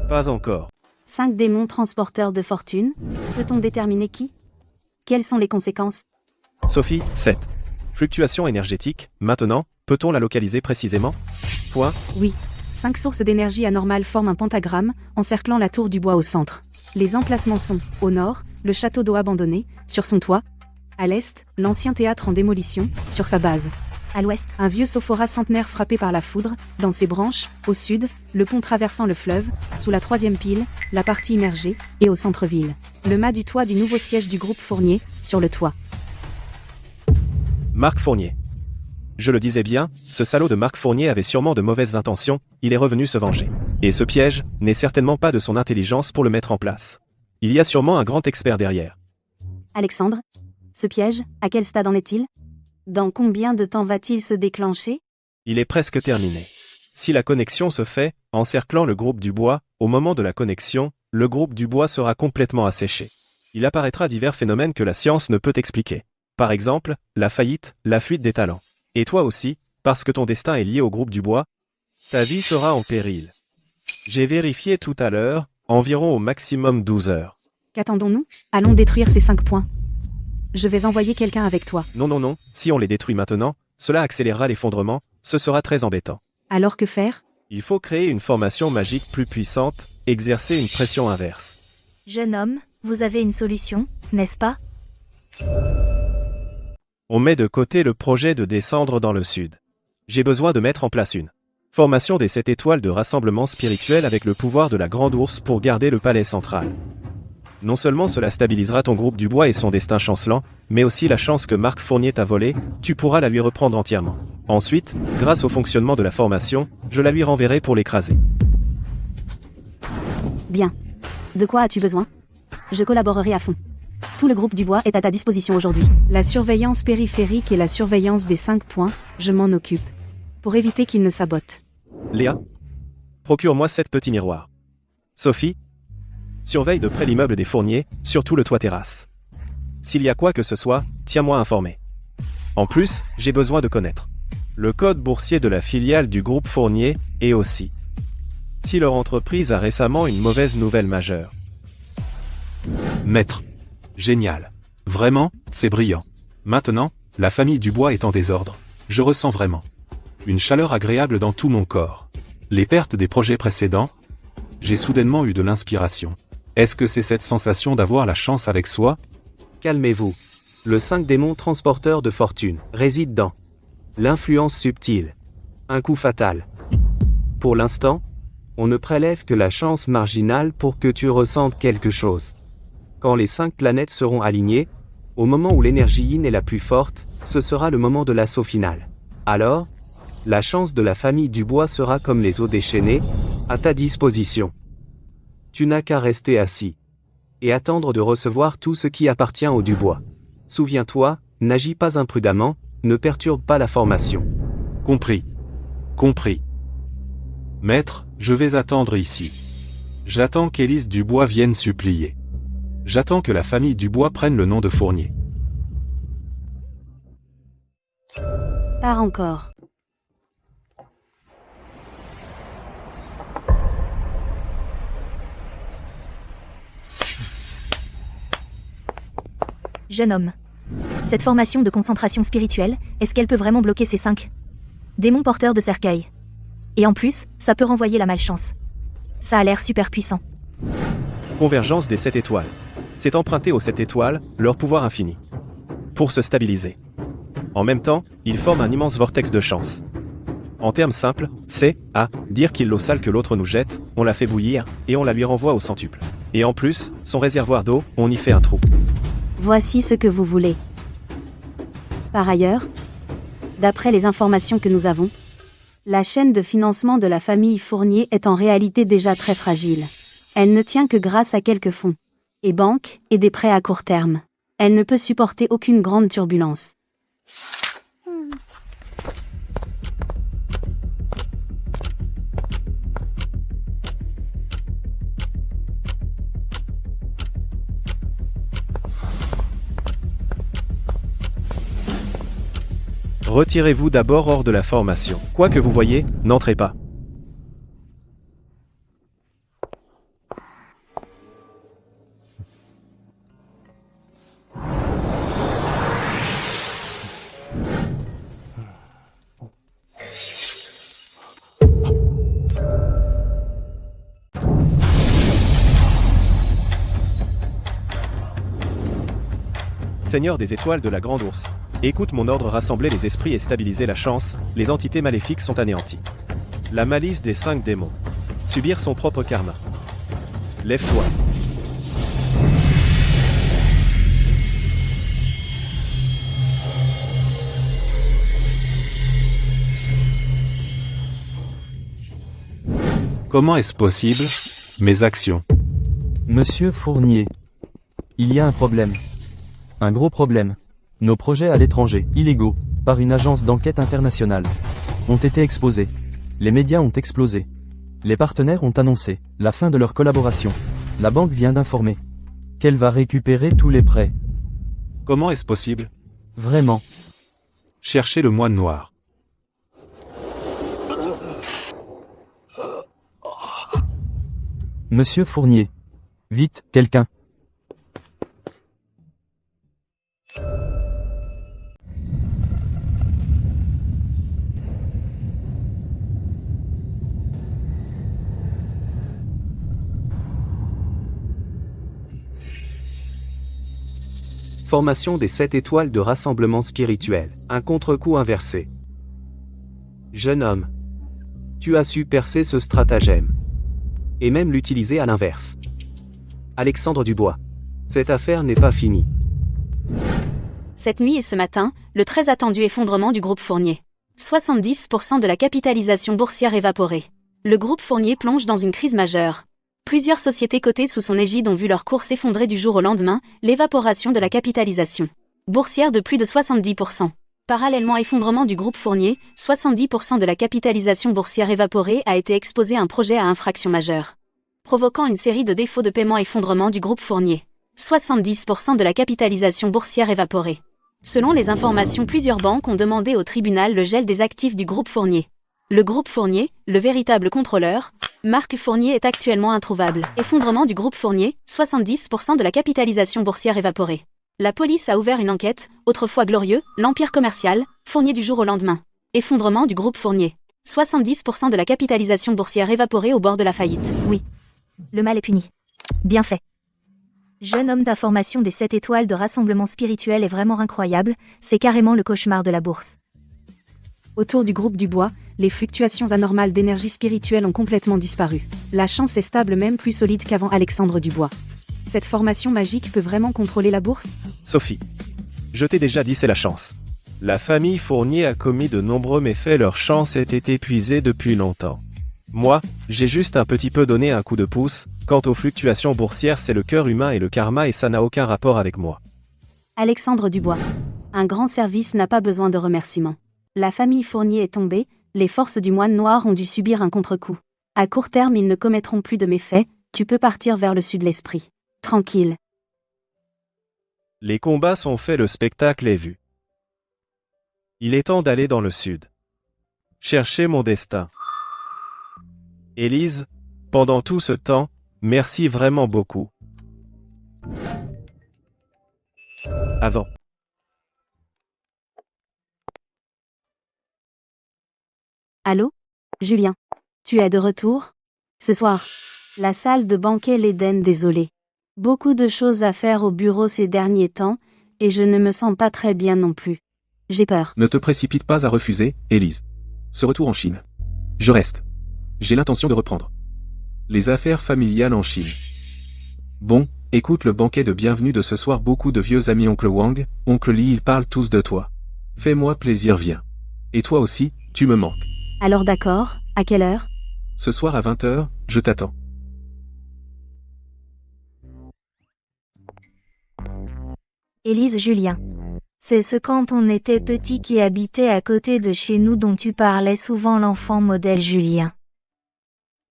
Pas encore. 5 démons transporteurs de fortune. Peut-on déterminer qui? Quelles sont les conséquences? Sophie, 7. Fluctuation énergétique, maintenant, peut-on la localiser précisément? Point. Oui. 5 sources d'énergie anormales forment un pentagramme, encerclant la tour Dubois au centre. Les emplacements sont, au nord, le château d'eau abandonné, sur son toit. À l'est, l'ancien théâtre en démolition, sur sa base. À l'ouest, Un vieux sophora centenaire frappé par la foudre, dans ses branches, au sud, le pont traversant le fleuve, sous la 3e pile, la partie immergée, et au centre-ville. Le mât du toit du nouveau siège du groupe Fournier, sur le toit. Marc Fournier. Je le disais bien, ce salaud de Marc Fournier avait sûrement de mauvaises intentions, il est revenu se venger. Et ce piège n'est certainement pas de son intelligence pour le mettre en place. Il y a sûrement un grand expert derrière. Alexandre? Ce piège, à quel stade en est-il? Dans combien de temps va-t-il se déclencher? Il est presque terminé. Si la connexion se fait, encerclant le groupe Dubois, au moment de la connexion, le groupe Dubois sera complètement asséché. Il apparaîtra divers phénomènes que la science ne peut expliquer. Par exemple, la faillite, la fuite des talents. Et toi aussi, parce que ton destin est lié au groupe Dubois, ta vie sera en péril. J'ai vérifié tout à l'heure, environ au maximum 12 heures. Qu'attendons-nous? Allons détruire ces 5 points. Je vais envoyer quelqu'un avec toi. Non, si on les détruit maintenant, cela accélérera l'effondrement, ce sera très embêtant. Alors que faire? Il faut créer une formation magique plus puissante, exercer une pression inverse. jeune homme, vous avez une solution, n'est-ce pas? On met de côté le projet de descendre dans le sud. J'ai besoin de mettre en place une formation des 7 étoiles de rassemblement spirituel avec le pouvoir de la grande ours pour garder le palais central. Non seulement cela stabilisera ton groupe Dubois et son destin chancelant, mais aussi la chance que Marc Fournier t'a volée, tu pourras la lui reprendre entièrement. Ensuite, grâce au fonctionnement de la formation, je la lui renverrai pour l'écraser. Bien. De quoi as-tu besoin? Je collaborerai à fond. Tout le groupe Dubois est à ta disposition aujourd'hui. La surveillance périphérique et la surveillance des 5 points, je m'en occupe. Pour éviter qu'ils ne sabotent. Léa, procure-moi 7 petits miroirs. Sophie, surveille de près l'immeuble des Fournier, surtout le toit terrasse. S'il y a quoi que ce soit, tiens-moi informé. En plus, j'ai besoin de connaître le code boursier de la filiale du groupe Fournier, et aussi si leur entreprise a récemment une mauvaise nouvelle majeure. Maître. Génial. Vraiment, c'est brillant. Maintenant, la famille Dubois est en désordre. Je ressens vraiment une chaleur agréable dans tout mon corps. Les pertes des projets précédents, j'ai soudainement eu de l'inspiration. Est-ce que c'est cette sensation d'avoir la chance avec soi? Calmez-vous. Le 5 démons transporteur de fortune réside dans l'influence subtile. Un coup fatal. Pour l'instant, on ne prélève que la chance marginale pour que tu ressentes quelque chose. Quand les 5 planètes seront alignées, au moment où l'énergie yin est la plus forte, ce sera le moment de l'assaut final. Alors, la chance de la famille Dubois sera comme les eaux déchaînées, à ta disposition. Tu n'as qu'à rester assis et attendre de recevoir tout ce qui appartient au Dubois. Souviens-toi, n'agis pas imprudemment, ne perturbe pas la formation. Compris. Compris. Maître, je vais attendre ici. J'attends qu'Élise Dubois vienne supplier. J'attends que la famille Dubois prenne le nom de Fournier. Pas encore. Jeune homme. Cette formation de concentration spirituelle, est-ce qu'elle peut vraiment bloquer ces 5 démons porteurs de cercueil? Et en plus, ça peut renvoyer la malchance. Ça a l'air super puissant. Convergence des 7 étoiles. C'est emprunté aux 7 étoiles, leur pouvoir infini. Pour se stabiliser. En même temps, ils forment un immense vortex de chance. En termes simples, c'est, dire qu'il l'eau sale que l'autre nous jette, on la fait bouillir, et on la lui renvoie au centuple. Et en plus, son réservoir d'eau, on y fait un trou. Voici ce que vous voulez. Par ailleurs, d'après les informations que nous avons, la chaîne de financement de la famille Fournier est en réalité déjà très fragile. Elle ne tient que grâce à quelques fonds, et banques, et des prêts à court terme. Elle ne peut supporter aucune grande turbulence. Retirez-vous d'abord hors de la formation. Quoi que vous voyez, n'entrez pas. Seigneur des étoiles de la Grande Ourse. Écoute mon ordre, rassembler les esprits et stabiliser la chance, les entités maléfiques sont anéanties. La malice des 5 démons. Subir son propre karma. Lève-toi. Comment est-ce possible? Mes actions. Monsieur Fournier. Il y a un problème. Un gros problème. Nos projets à l'étranger, illégaux, par une agence d'enquête internationale, ont été exposés. Les médias ont explosé. Les partenaires ont annoncé la fin de leur collaboration. La banque vient d'informer qu'elle va récupérer tous les prêts. Comment est-ce possible? Vraiment. Cherchez le moine noir. Monsieur Fournier. Vite, quelqu'un. Formation des 7 étoiles de rassemblement spirituel, un contre-coup inversé. Jeune homme, tu as su percer ce stratagème. Et même l'utiliser à l'inverse. Alexandre Dubois, cette affaire n'est pas finie. Cette nuit et ce matin, le très attendu effondrement du groupe Fournier. 70% de la capitalisation boursière évaporée. Le groupe Fournier plonge dans une crise majeure. Plusieurs sociétés cotées sous son égide ont vu leur cours s'effondrer du jour au lendemain, l'évaporation de la capitalisation boursière de plus de 70%. Parallèlement à l'effondrement du groupe Fournier, 70% de la capitalisation boursière évaporée a été exposée à un projet à infraction majeure, provoquant une série de défauts de paiement et effondrement du groupe Fournier. 70% de la capitalisation boursière évaporée. Selon les informations, plusieurs banques ont demandé au tribunal le gel des actifs du groupe Fournier. Le groupe Fournier, le véritable contrôleur, Marc Fournier, est actuellement introuvable. Effondrement du groupe Fournier, 70% de la capitalisation boursière évaporée. La police a ouvert une enquête, autrefois glorieux, l'empire commercial, Fournier du jour au lendemain. Effondrement du groupe Fournier. 70% de la capitalisation boursière évaporée au bord de la faillite. Oui. Le mal est puni. Bien fait. Jeune homme, ta formation des 7 étoiles de rassemblement spirituel est vraiment incroyable, c'est carrément le cauchemar de la bourse. Autour du groupe Dubois, les fluctuations anormales d'énergie spirituelle ont complètement disparu. La chance est stable, même plus solide qu'avant Alexandre Dubois. Cette formation magique peut vraiment contrôler la bourse ? Sophie. Je t'ai déjà dit, c'est la chance. La famille Fournier a commis de nombreux méfaits, leur chance était épuisée depuis longtemps. Moi, j'ai juste un petit peu donné un coup de pouce. Quant aux fluctuations boursières, c'est le cœur humain et le karma, et ça n'a aucun rapport avec moi. Alexandre Dubois. Un grand service n'a pas besoin de remerciements. La famille Fournier est tombée, les forces du moine noir ont dû subir un contre-coup. À court terme, ils ne commettront plus de méfaits, tu peux partir vers le sud l'esprit. Tranquille. Les combats sont faits, le spectacle est vu. Il est temps d'aller dans le sud. Chercher mon destin. Élise, pendant tout ce temps, merci vraiment beaucoup. Avant. Allô ? Julien. Tu es de retour ? Ce soir. La salle de banquet l'Éden, désolé. Beaucoup de choses à faire au bureau ces derniers temps, et je ne me sens pas très bien non plus. J'ai peur. Ne te précipite pas à refuser, Élise. Ce retour en Chine. Je reste. J'ai l'intention de reprendre les affaires familiales en Chine. Bon, écoute le banquet de bienvenue de ce soir, beaucoup de vieux amis, oncle Wang, oncle Li, ils parlent tous de toi. Fais-moi plaisir, viens. Et toi aussi, tu me manques. Alors d'accord, à quelle heure ? Ce soir à 20h, je t'attends. Élise, Julien. C'est ce quand on était petit qui habitait à côté de chez nous dont tu parlais souvent, l'enfant modèle Julien.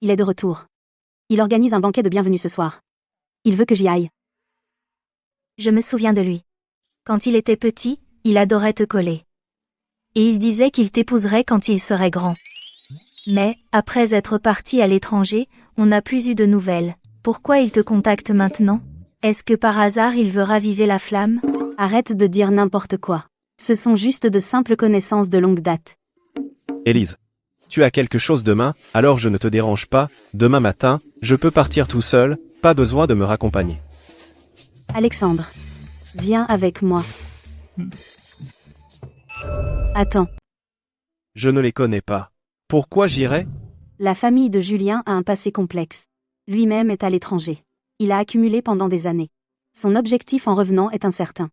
Il est de retour. Il organise un banquet de bienvenue ce soir. Il veut que j'y aille. Je me souviens de lui. Quand il était petit, il adorait te coller. Et il disait qu'il t'épouserait quand il serait grand. Mais, après être parti à l'étranger, on n'a plus eu de nouvelles. Pourquoi il te contacte maintenant ? Est-ce que par hasard il veut raviver la flamme ? Arrête de dire n'importe quoi. Ce sont juste de simples connaissances de longue date. Élise. Tu as quelque chose demain, alors je ne te dérange pas, demain matin, je peux partir tout seul, pas besoin de me raccompagner. Alexandre. Viens avec moi. Attends. Je ne les connais pas. Pourquoi j'irais ? La famille de Julien a un passé complexe. Lui-même est à l'étranger. Il a accumulé pendant des années. Son objectif en revenant est incertain.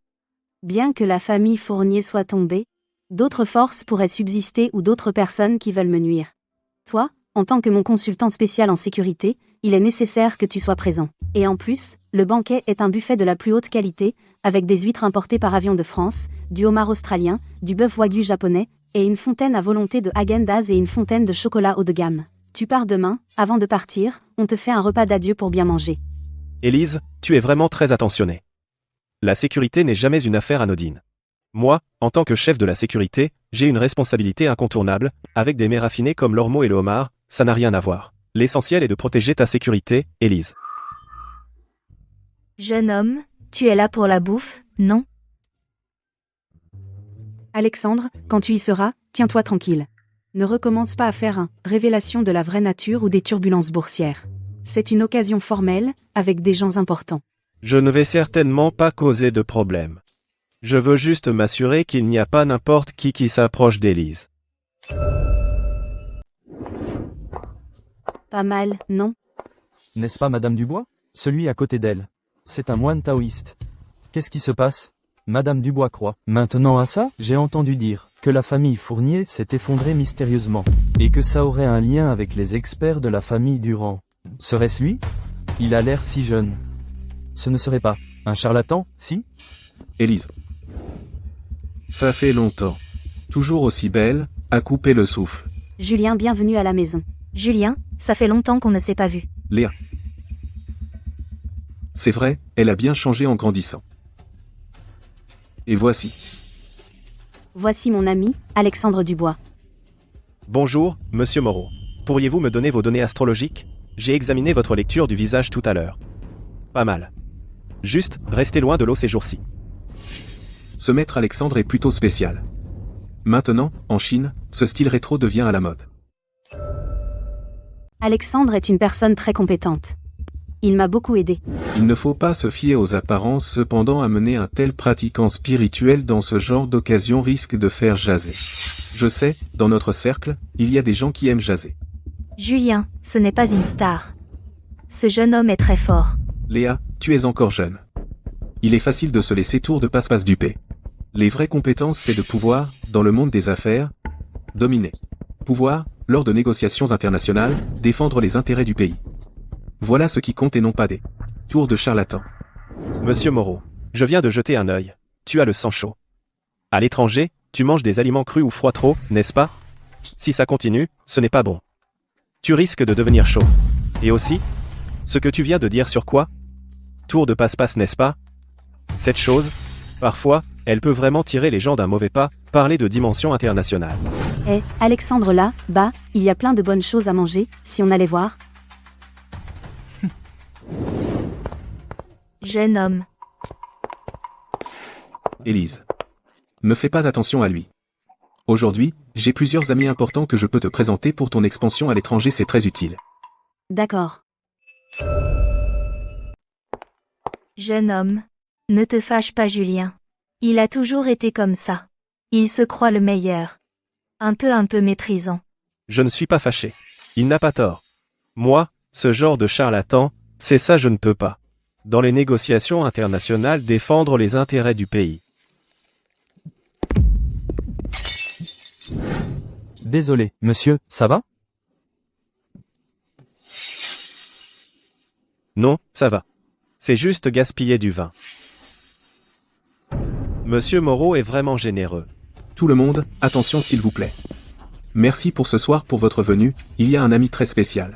Bien que la famille Fournier soit tombée, d'autres forces pourraient subsister ou d'autres personnes qui veulent me nuire. Toi, en tant que mon consultant spécial en sécurité, il est nécessaire que tu sois présent. Et en plus, le banquet est un buffet de la plus haute qualité, avec des huîtres importées par avion de France, du homard australien, du bœuf wagyu japonais, et une fontaine à volonté de Häagen-Dazs et une fontaine de chocolat haut de gamme. Tu pars demain, avant de partir, on te fait un repas d'adieu pour bien manger. Élise, tu es vraiment très attentionnée. La sécurité n'est jamais une affaire anodine. Moi, en tant que chef de la sécurité, j'ai une responsabilité incontournable, avec des mets raffinés comme l'ormeau et le homard, ça n'a rien à voir. L'essentiel est de protéger ta sécurité, Élise. Jeune homme, tu es là pour la bouffe, non ? Alexandre, quand tu y seras, tiens-toi tranquille. Ne recommence pas à faire un « révélation de la vraie nature » ou des turbulences boursières. C'est une occasion formelle, avec des gens importants. Je ne vais certainement pas causer de problème. Je veux juste m'assurer qu'il n'y a pas n'importe qui s'approche d'Élise. Pas mal, non ? N'est-ce pas Madame Dubois ? Celui à côté d'elle. C'est un moine taoïste. Qu'est-ce qui se passe ? Madame Dubois croit. Maintenant à ça, j'ai entendu dire que la famille Fournier s'est effondrée mystérieusement, et que ça aurait un lien avec les experts de la famille Durand. Serait-ce lui? Il a l'air si jeune. Ce ne serait pas un charlatan, si? Élise. Ça fait longtemps. Toujours aussi belle, à couper le souffle. Julien, bienvenue à la maison. Julien, ça fait longtemps qu'on ne s'est pas vu. Léa. C'est vrai, elle a bien changé en grandissant. Et voici. Voici mon ami, Alexandre Dubois. Bonjour, monsieur Moreau. Pourriez-vous me donner vos données astrologiques? J'ai examiné votre lecture du visage tout à l'heure. Pas mal. Juste, restez loin de l'eau ces jours-ci. Ce maître Alexandre est plutôt spécial. Maintenant, en Chine, ce style rétro devient à la mode. Alexandre est une personne très compétente. Il m'a beaucoup aidé. Il ne faut pas se fier aux apparences, cependant amener un tel pratiquant spirituel dans ce genre d'occasion risque de faire jaser. Je sais, dans notre cercle, il y a des gens qui aiment jaser. Julien, ce n'est pas une star. Ce jeune homme est très fort. Léa, tu es encore jeune. Il est facile de se laisser tour de passe-passe duper. Les vraies compétences, c'est de pouvoir, dans le monde des affaires, dominer. Pouvoir, lors de négociations internationales, défendre les intérêts du pays. Voilà ce qui compte et non pas des tours de charlatans. Monsieur Moreau, je viens de jeter un œil. Tu as le sang chaud. À l'étranger, tu manges des aliments crus ou froids trop, n'est-ce pas? Si ça continue, ce n'est pas bon. Tu risques de devenir chaud. Et aussi, ce que tu viens de dire sur quoi? Tour de passe-passe, n'est-ce pas? Cette chose, parfois, elle peut vraiment tirer les gens d'un mauvais pas, parler de dimension internationale. Eh, Alexandre là-bas, il y a plein de bonnes choses à manger, si on allait voir. Jeune homme. Élise. Ne fais pas attention à lui. Aujourd'hui, j'ai plusieurs amis importants que je peux te présenter pour ton expansion à l'étranger, c'est très utile. D'accord. Jeune homme. Ne te fâche pas, Julien. Il a toujours été comme ça. Il se croit le meilleur. Un peu méprisant. Je ne suis pas fâché. Il n'a pas tort. Moi, ce genre de charlatan, c'est ça je ne peux pas. Dans les négociations internationales, défendre les intérêts du pays. Désolé, monsieur, ça va? Non, ça va. C'est juste gaspiller du vin. Monsieur Moreau est vraiment généreux. Tout le monde, attention s'il vous plaît. Merci pour ce soir pour votre venue, il y a un ami très spécial.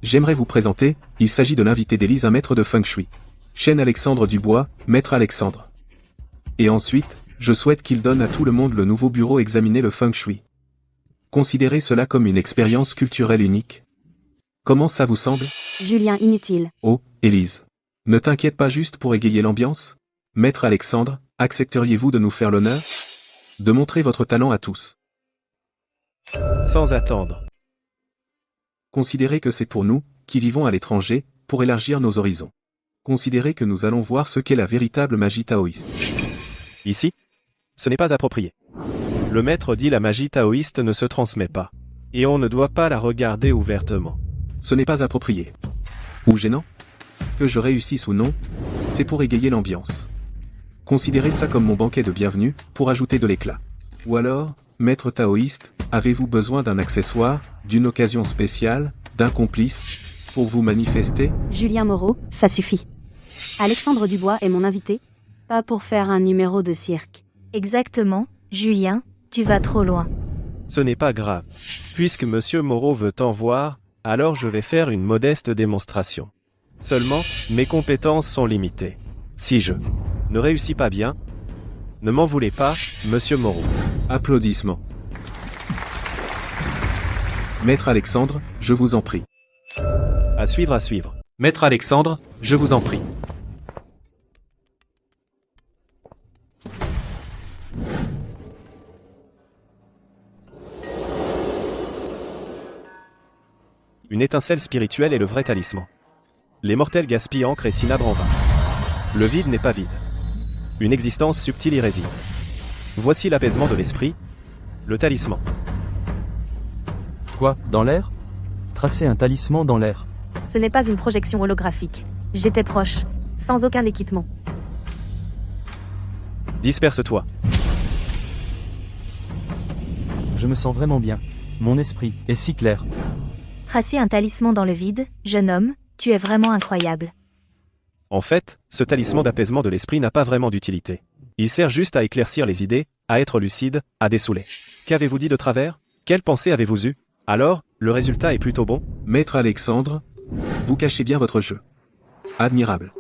J'aimerais vous présenter, il s'agit de l'invité d'Élise, un maître de Feng Shui. Chêne Alexandre Dubois, maître Alexandre. Et ensuite, je souhaite qu'il donne à tout le monde le nouveau bureau examiner le Feng Shui. Considérez cela comme une expérience culturelle unique. Comment ça vous semble? Julien, inutile. Oh, Élise. Ne t'inquiète pas, juste pour égayer l'ambiance. Maître Alexandre, accepteriez-vous de nous faire l'honneur de montrer votre talent à tous? Sans attendre. Considérez que c'est pour nous, qui vivons à l'étranger, pour élargir nos horizons. Considérez que nous allons voir ce qu'est la véritable magie taoïste. Ici, ce n'est pas approprié. Le maître dit la magie taoïste ne se transmet pas. Et on ne doit pas la regarder ouvertement. Ce n'est pas approprié. Ou gênant? Que je réussisse ou non, c'est pour égayer l'ambiance. Considérez ça comme mon banquet de bienvenue, pour ajouter de l'éclat. Ou alors, maître taoïste, avez-vous besoin d'un accessoire, d'une occasion spéciale, d'un complice, pour vous manifester? Julien Moreau, ça suffit. Alexandre Dubois est mon invité, pas pour faire un numéro de cirque. Exactement, Julien, tu vas trop loin. Ce n'est pas grave. Puisque monsieur Moreau veut en voir, alors je vais faire une modeste démonstration. Seulement, mes compétences sont limitées. Si je ne réussis pas bien, ne m'en voulez pas, monsieur Moreau. Applaudissements. Maître Alexandre, je vous en prie. À suivre, à suivre. Maître Alexandre, je vous en prie. Une étincelle spirituelle est le vrai talisman. Les mortels gaspillent encre et cinabre en vain. Le vide n'est pas vide. Une existence subtile y réside. Voici l'apaisement de l'esprit, le talisman. Quoi, dans l'air? Tracer un talisman dans l'air. Ce n'est pas une projection holographique. J'étais proche, sans aucun équipement. Disperse-toi. Je me sens vraiment bien. Mon esprit est si clair. Tracer un talisman dans le vide, jeune homme, tu es vraiment incroyable. En fait, ce talisman d'apaisement de l'esprit n'a pas vraiment d'utilité. Il sert juste à éclaircir les idées, à être lucide, à dessouler. Qu'avez-vous dit de travers? Quelle pensée avez-vous eue? Alors, le résultat est plutôt bon? Maître Alexandre, vous cachez bien votre jeu. Admirable.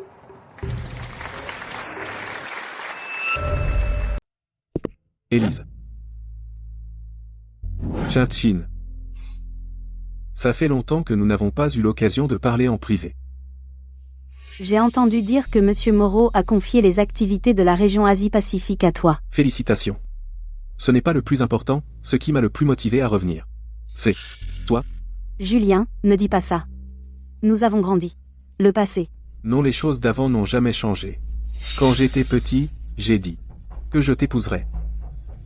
Élise. Tchin. Ça fait longtemps que nous n'avons pas eu l'occasion de parler en privé. J'ai entendu dire que Monsieur Moreau a confié les activités de la région Asie-Pacifique à toi. Félicitations. Ce n'est pas le plus important, ce qui m'a le plus motivé à revenir. C'est toi. Julien, ne dis pas ça. Nous avons grandi. Le passé. Non, les choses d'avant n'ont jamais changé. Quand j'étais petit, j'ai dit que je t'épouserais.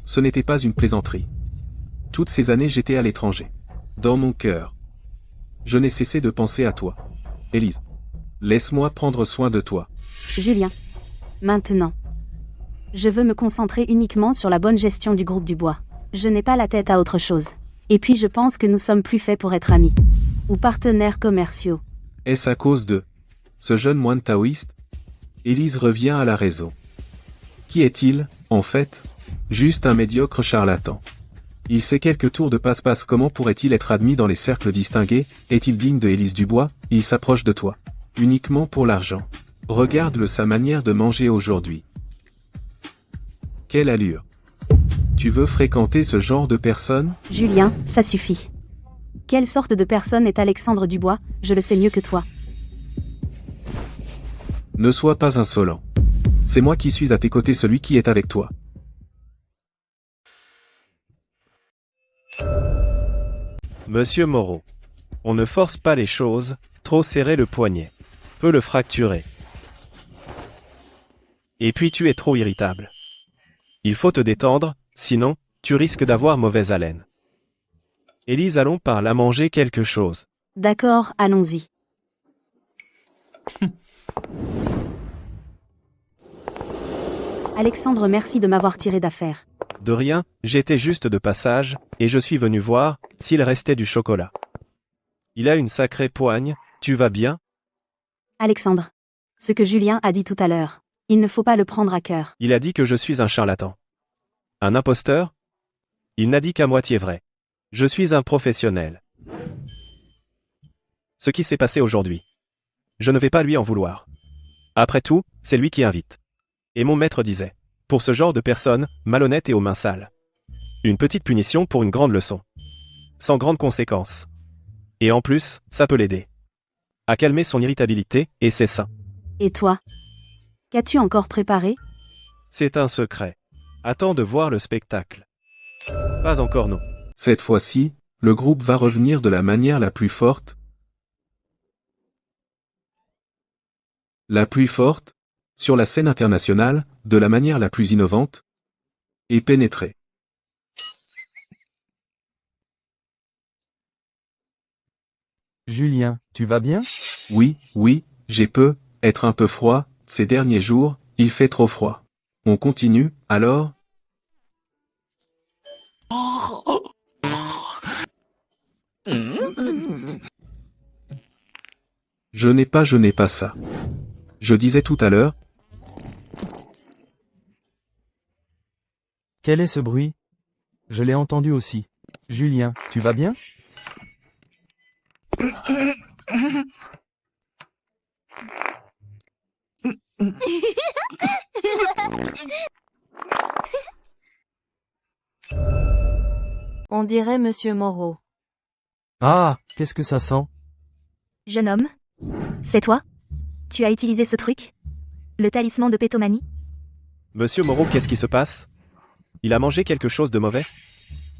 Ce n'était pas une plaisanterie. Toutes ces années, j'étais à l'étranger. Dans mon cœur, je n'ai cessé de penser à toi. Élise, laisse-moi prendre soin de toi. Julien. Maintenant. Je veux me concentrer uniquement sur la bonne gestion du groupe du bois. Je n'ai pas la tête à autre chose. Et puis je pense que nous sommes plus faits pour être amis. Ou partenaires commerciaux. Est-ce à cause de ce jeune moine taoïste? Élise revient à la raison. Qui est-il, en fait? Juste un médiocre charlatan. Il sait quelques tours de passe-passe. Comment pourrait-il être admis dans les cercles distingués? Est-il digne de Élise Dubois? Il s'approche de toi. Uniquement pour l'argent. Regarde-le, sa manière de manger aujourd'hui. Quelle allure. Tu veux fréquenter ce genre de personne? Julien, ça suffit. Quelle sorte de personne est Alexandre Dubois? Je le sais mieux que toi. Ne sois pas insolent. C'est moi qui suis à tes côtés, celui qui est avec toi. Monsieur Moreau. On ne force pas les choses, trop serrer le poignet peut le fracturer. Et puis tu es trop irritable. Il faut te détendre, sinon, tu risques d'avoir mauvaise haleine. Élise, allons par là manger quelque chose. D'accord, allons-y. Alexandre, merci de m'avoir tiré d'affaire. De rien, j'étais juste de passage, et je suis venu voir s'il restait du chocolat. Il a une sacrée poigne, tu vas bien? Alexandre. Ce que Julien a dit tout à l'heure. Il ne faut pas le prendre à cœur. Il a dit que je suis un charlatan. Un imposteur? Il n'a dit qu'à moitié vrai. Je suis un professionnel. Ce qui s'est passé aujourd'hui. Je ne vais pas lui en vouloir. Après tout, c'est lui qui invite. Et mon maître disait, pour ce genre de personnes, malhonnêtes et aux mains sales. Une petite punition pour une grande leçon. Sans grandes conséquences. Et en plus, ça peut l'aider. À calmer son irritabilité, et c'est sain. Et toi? Qu'as-tu encore préparé? C'est un secret. Attends de voir le spectacle. Pas encore non. Cette fois-ci, le groupe va revenir de la manière la plus forte. Sur la scène internationale, de la manière la plus innovante et pénétrée. Julien, tu vas bien? Oui, j'ai être un peu froid, ces derniers jours, il fait trop froid. On continue, alors? Je n'ai pas ça. Je disais tout à l'heure. Quel est ce bruit? Je l'ai entendu aussi. Julien, tu vas bien? On dirait Monsieur Moreau. Ah, qu'est-ce que ça sent? Jeune homme? C'est toi? Tu as utilisé ce truc? Le talisman de pétomanie? Monsieur Moreau, qu'est-ce qui se passe? Il a mangé quelque chose de mauvais?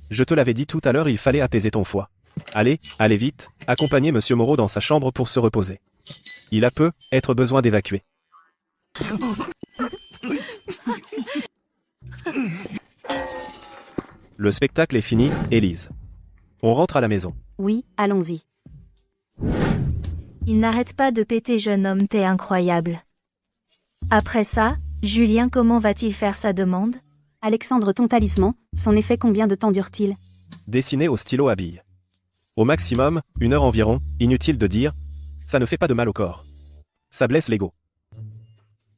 Je te l'avais dit tout à l'heure, il fallait apaiser ton foie. Allez vite, accompagnez Monsieur Moreau dans sa chambre pour se reposer. Il a peut-être besoin d'évacuer. Le spectacle est fini, Élise. On rentre à la maison. Oui, allons-y. Il n'arrête pas de péter, jeune homme, t'es incroyable. Après ça, Julien, comment va-t-il faire sa demande? Alexandre, ton talisman, son effet combien de temps dure-t-il? Dessiner au stylo à billes. Au maximum, 1 heure environ, inutile de dire, ça ne fait pas de mal au corps. Ça blesse l'ego.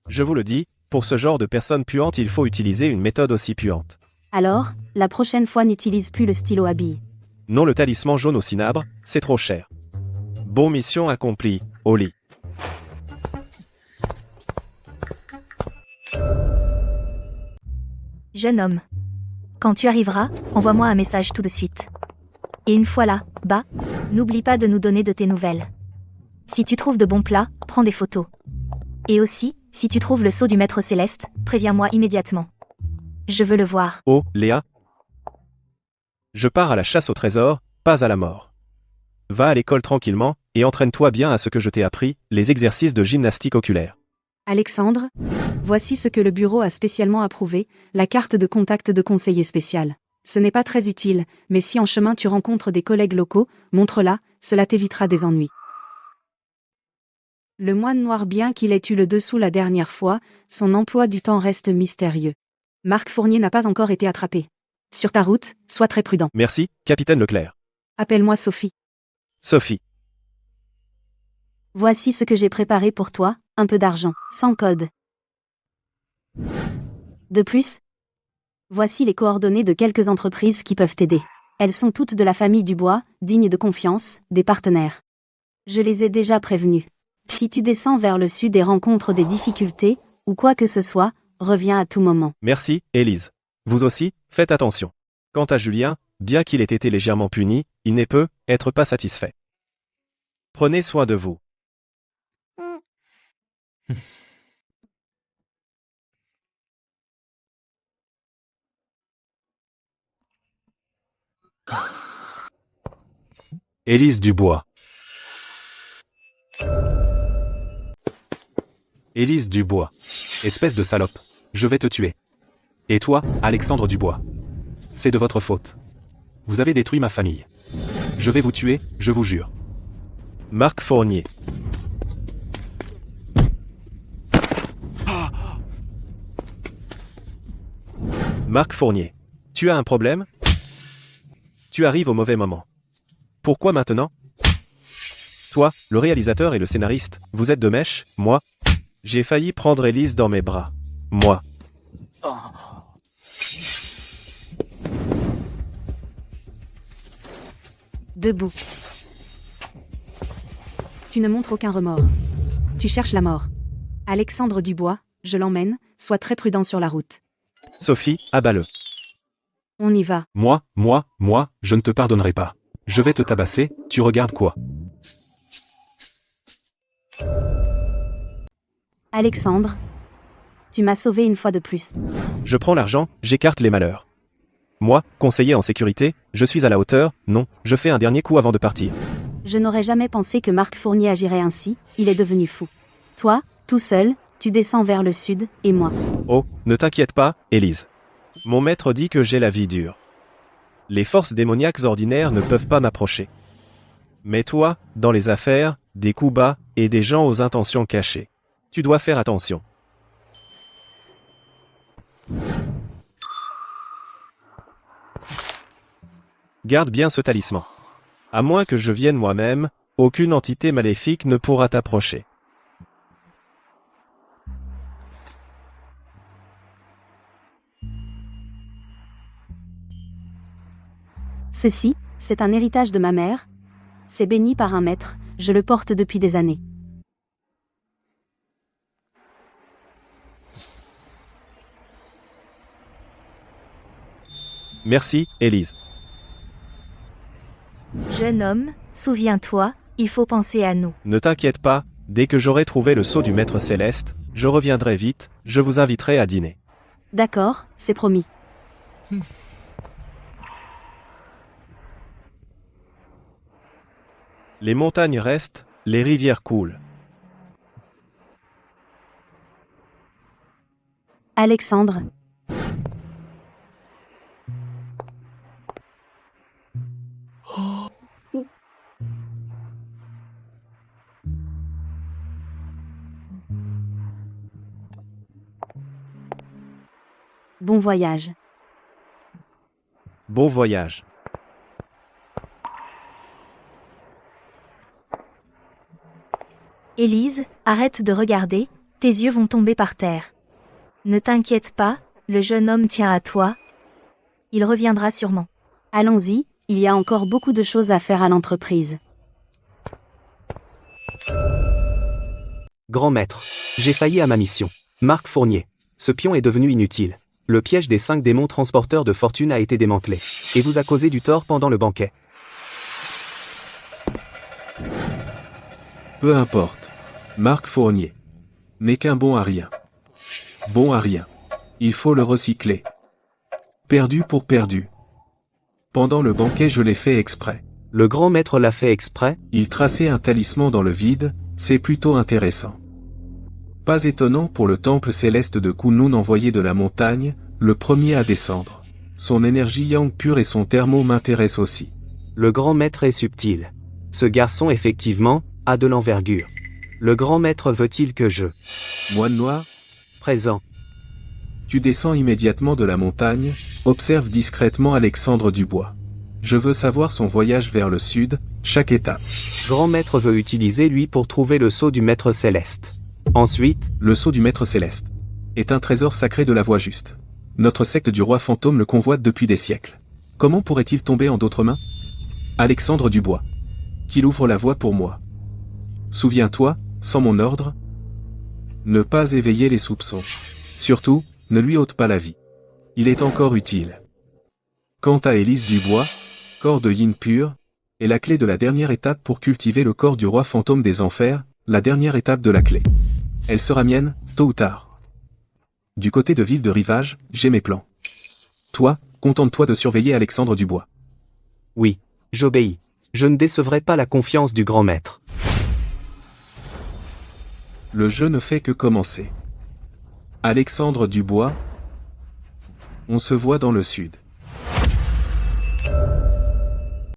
Je vous le dis, pour ce genre de personnes puantes, il faut utiliser une méthode aussi puante. Alors, la prochaine fois n'utilise plus le stylo à billes. Non, le talisman jaune au cinabre, c'est trop cher. Bon, mission accomplie, au lit. Jeune homme. Quand tu arriveras, envoie-moi un message tout de suite. Et une fois là, bas, n'oublie pas de nous donner de tes nouvelles. Si tu trouves de bons plats, prends des photos. Et aussi, si tu trouves le sceau du maître céleste, préviens-moi immédiatement. Je veux le voir. Oh, Léa. Je pars à la chasse au trésor, pas à la mort. Va à l'école tranquillement, et entraîne-toi bien à ce que je t'ai appris, les exercices de gymnastique oculaire. Alexandre, voici ce que le bureau a spécialement approuvé, la carte de contact de conseiller spécial. Ce n'est pas très utile, mais si en chemin tu rencontres des collègues locaux, montre-la, cela t'évitera des ennuis. Le moine noir, bien qu'il ait eu le dessous la dernière fois, son emploi du temps reste mystérieux. Marc Fournier n'a pas encore été attrapé. Sur ta route, sois très prudent. Merci, capitaine Leclerc. Appelle-moi Sophie. Sophie. Voici ce que j'ai préparé pour toi, un peu d'argent, sans code. De plus, voici les coordonnées de quelques entreprises qui peuvent t'aider. Elles sont toutes de la famille Dubois, dignes de confiance, des partenaires. Je les ai déjà prévenus. Si tu descends vers le sud et rencontres des difficultés, ou quoi que ce soit, reviens à tout moment. Merci, Élise. Vous aussi, faites attention. Quant à Julien, bien qu'il ait été légèrement puni, il ne peut être pas satisfait. Prenez soin de vous. Élise Dubois. Élise Dubois. Espèce de salope. Je vais te tuer. Et toi, Alexandre Dubois. C'est de votre faute. Vous avez détruit ma famille. Je vais vous tuer, je vous jure. Marc Fournier. Marc Fournier. Tu as un problème? Tu arrives au mauvais moment. Pourquoi maintenant? Toi, le réalisateur et le scénariste, vous êtes de mèche, moi? J'ai failli prendre Élise dans mes bras. Moi. Debout. Tu ne montres aucun remords. Tu cherches la mort. Alexandre Dubois, je l'emmène, sois très prudent sur la route. Sophie, abat-le. On y va. Moi, je ne te pardonnerai pas. Je vais te tabasser, tu regardes quoi? Alexandre, tu m'as sauvé une fois de plus. Je prends l'argent, j'écarte les malheurs. Moi, conseiller en sécurité, je suis à la hauteur, non, je fais un dernier coup avant de partir. Je n'aurais jamais pensé que Marc Fournier agirait ainsi, il est devenu fou. Toi, tout seul, tu descends vers le sud, et moi. Oh, ne t'inquiète pas, Élise. Mon maître dit que j'ai la vie dure. Les forces démoniaques ordinaires ne peuvent pas m'approcher. Mais toi, dans les affaires, des coups bas, et des gens aux intentions cachées. Tu dois faire attention. Garde bien ce talisman. À moins que je vienne moi-même, aucune entité maléfique ne pourra t'approcher. Ceci, c'est un héritage de ma mère. C'est béni par un maître, je le porte depuis des années. Merci, Élise. Jeune homme, souviens-toi, il faut penser à nous. Ne t'inquiète pas, dès que j'aurai trouvé le sceau du maître céleste, je reviendrai vite, je vous inviterai à dîner. D'accord, c'est promis. Les montagnes restent, les rivières coulent. Alexandre. Bon voyage. Bon voyage. Élise, arrête de regarder, tes yeux vont tomber par terre. Ne t'inquiète pas, le jeune homme tient à toi. Il reviendra sûrement. Allons-y, il y a encore beaucoup de choses à faire à l'entreprise. Grand maître, j'ai failli à ma mission. Marc Fournier. Ce pion est devenu inutile. Le piège des 5 démons transporteurs de fortune a été démantelé. Et vous a causé du tort pendant le banquet. Peu importe. Marc Fournier. N'est qu'un bon à rien. Bon à rien. Il faut le recycler. Perdu pour perdu. Pendant le banquet je l'ai fait exprès. Le grand maître l'a fait exprès. Il traçait un talisman dans le vide, c'est plutôt intéressant. Pas étonnant pour le temple céleste de Kunlun envoyé de la montagne, le premier à descendre. Son énergie yang pure et son thermo m'intéressent aussi. Le grand maître est subtil. Ce garçon effectivement, a de l'envergure. Le grand maître veut-il que je... Moine noir, Présent. tu descends immédiatement de la montagne, observe discrètement Alexandre Dubois. Je veux savoir son voyage vers le sud, chaque étape. Grand maître veut utiliser lui pour trouver le sceau du maître céleste. Ensuite, Le sceau du maître céleste est un trésor sacré de la voie juste. Notre secte du roi fantôme le convoite depuis des siècles. Comment pourrait-il tomber en d'autres mains? Alexandre Dubois. Qu'il ouvre la voie pour moi. Souviens-toi, sans mon ordre, ne pas éveiller les soupçons. Surtout, ne lui ôte pas la vie. Il est encore utile. Quant à Élise Dubois, corps de yin pur, est la clé de la dernière étape pour cultiver le corps du roi fantôme des enfers, la dernière étape de la clé. Elle sera mienne, tôt ou tard. Du côté de Ville de Rivage, j'ai mes plans. Toi, contente-toi de surveiller Alexandre Dubois. oui, j'obéis. Je ne décevrai pas la confiance du grand maître. Le jeu ne fait que commencer. Alexandre Dubois, on se voit dans le sud.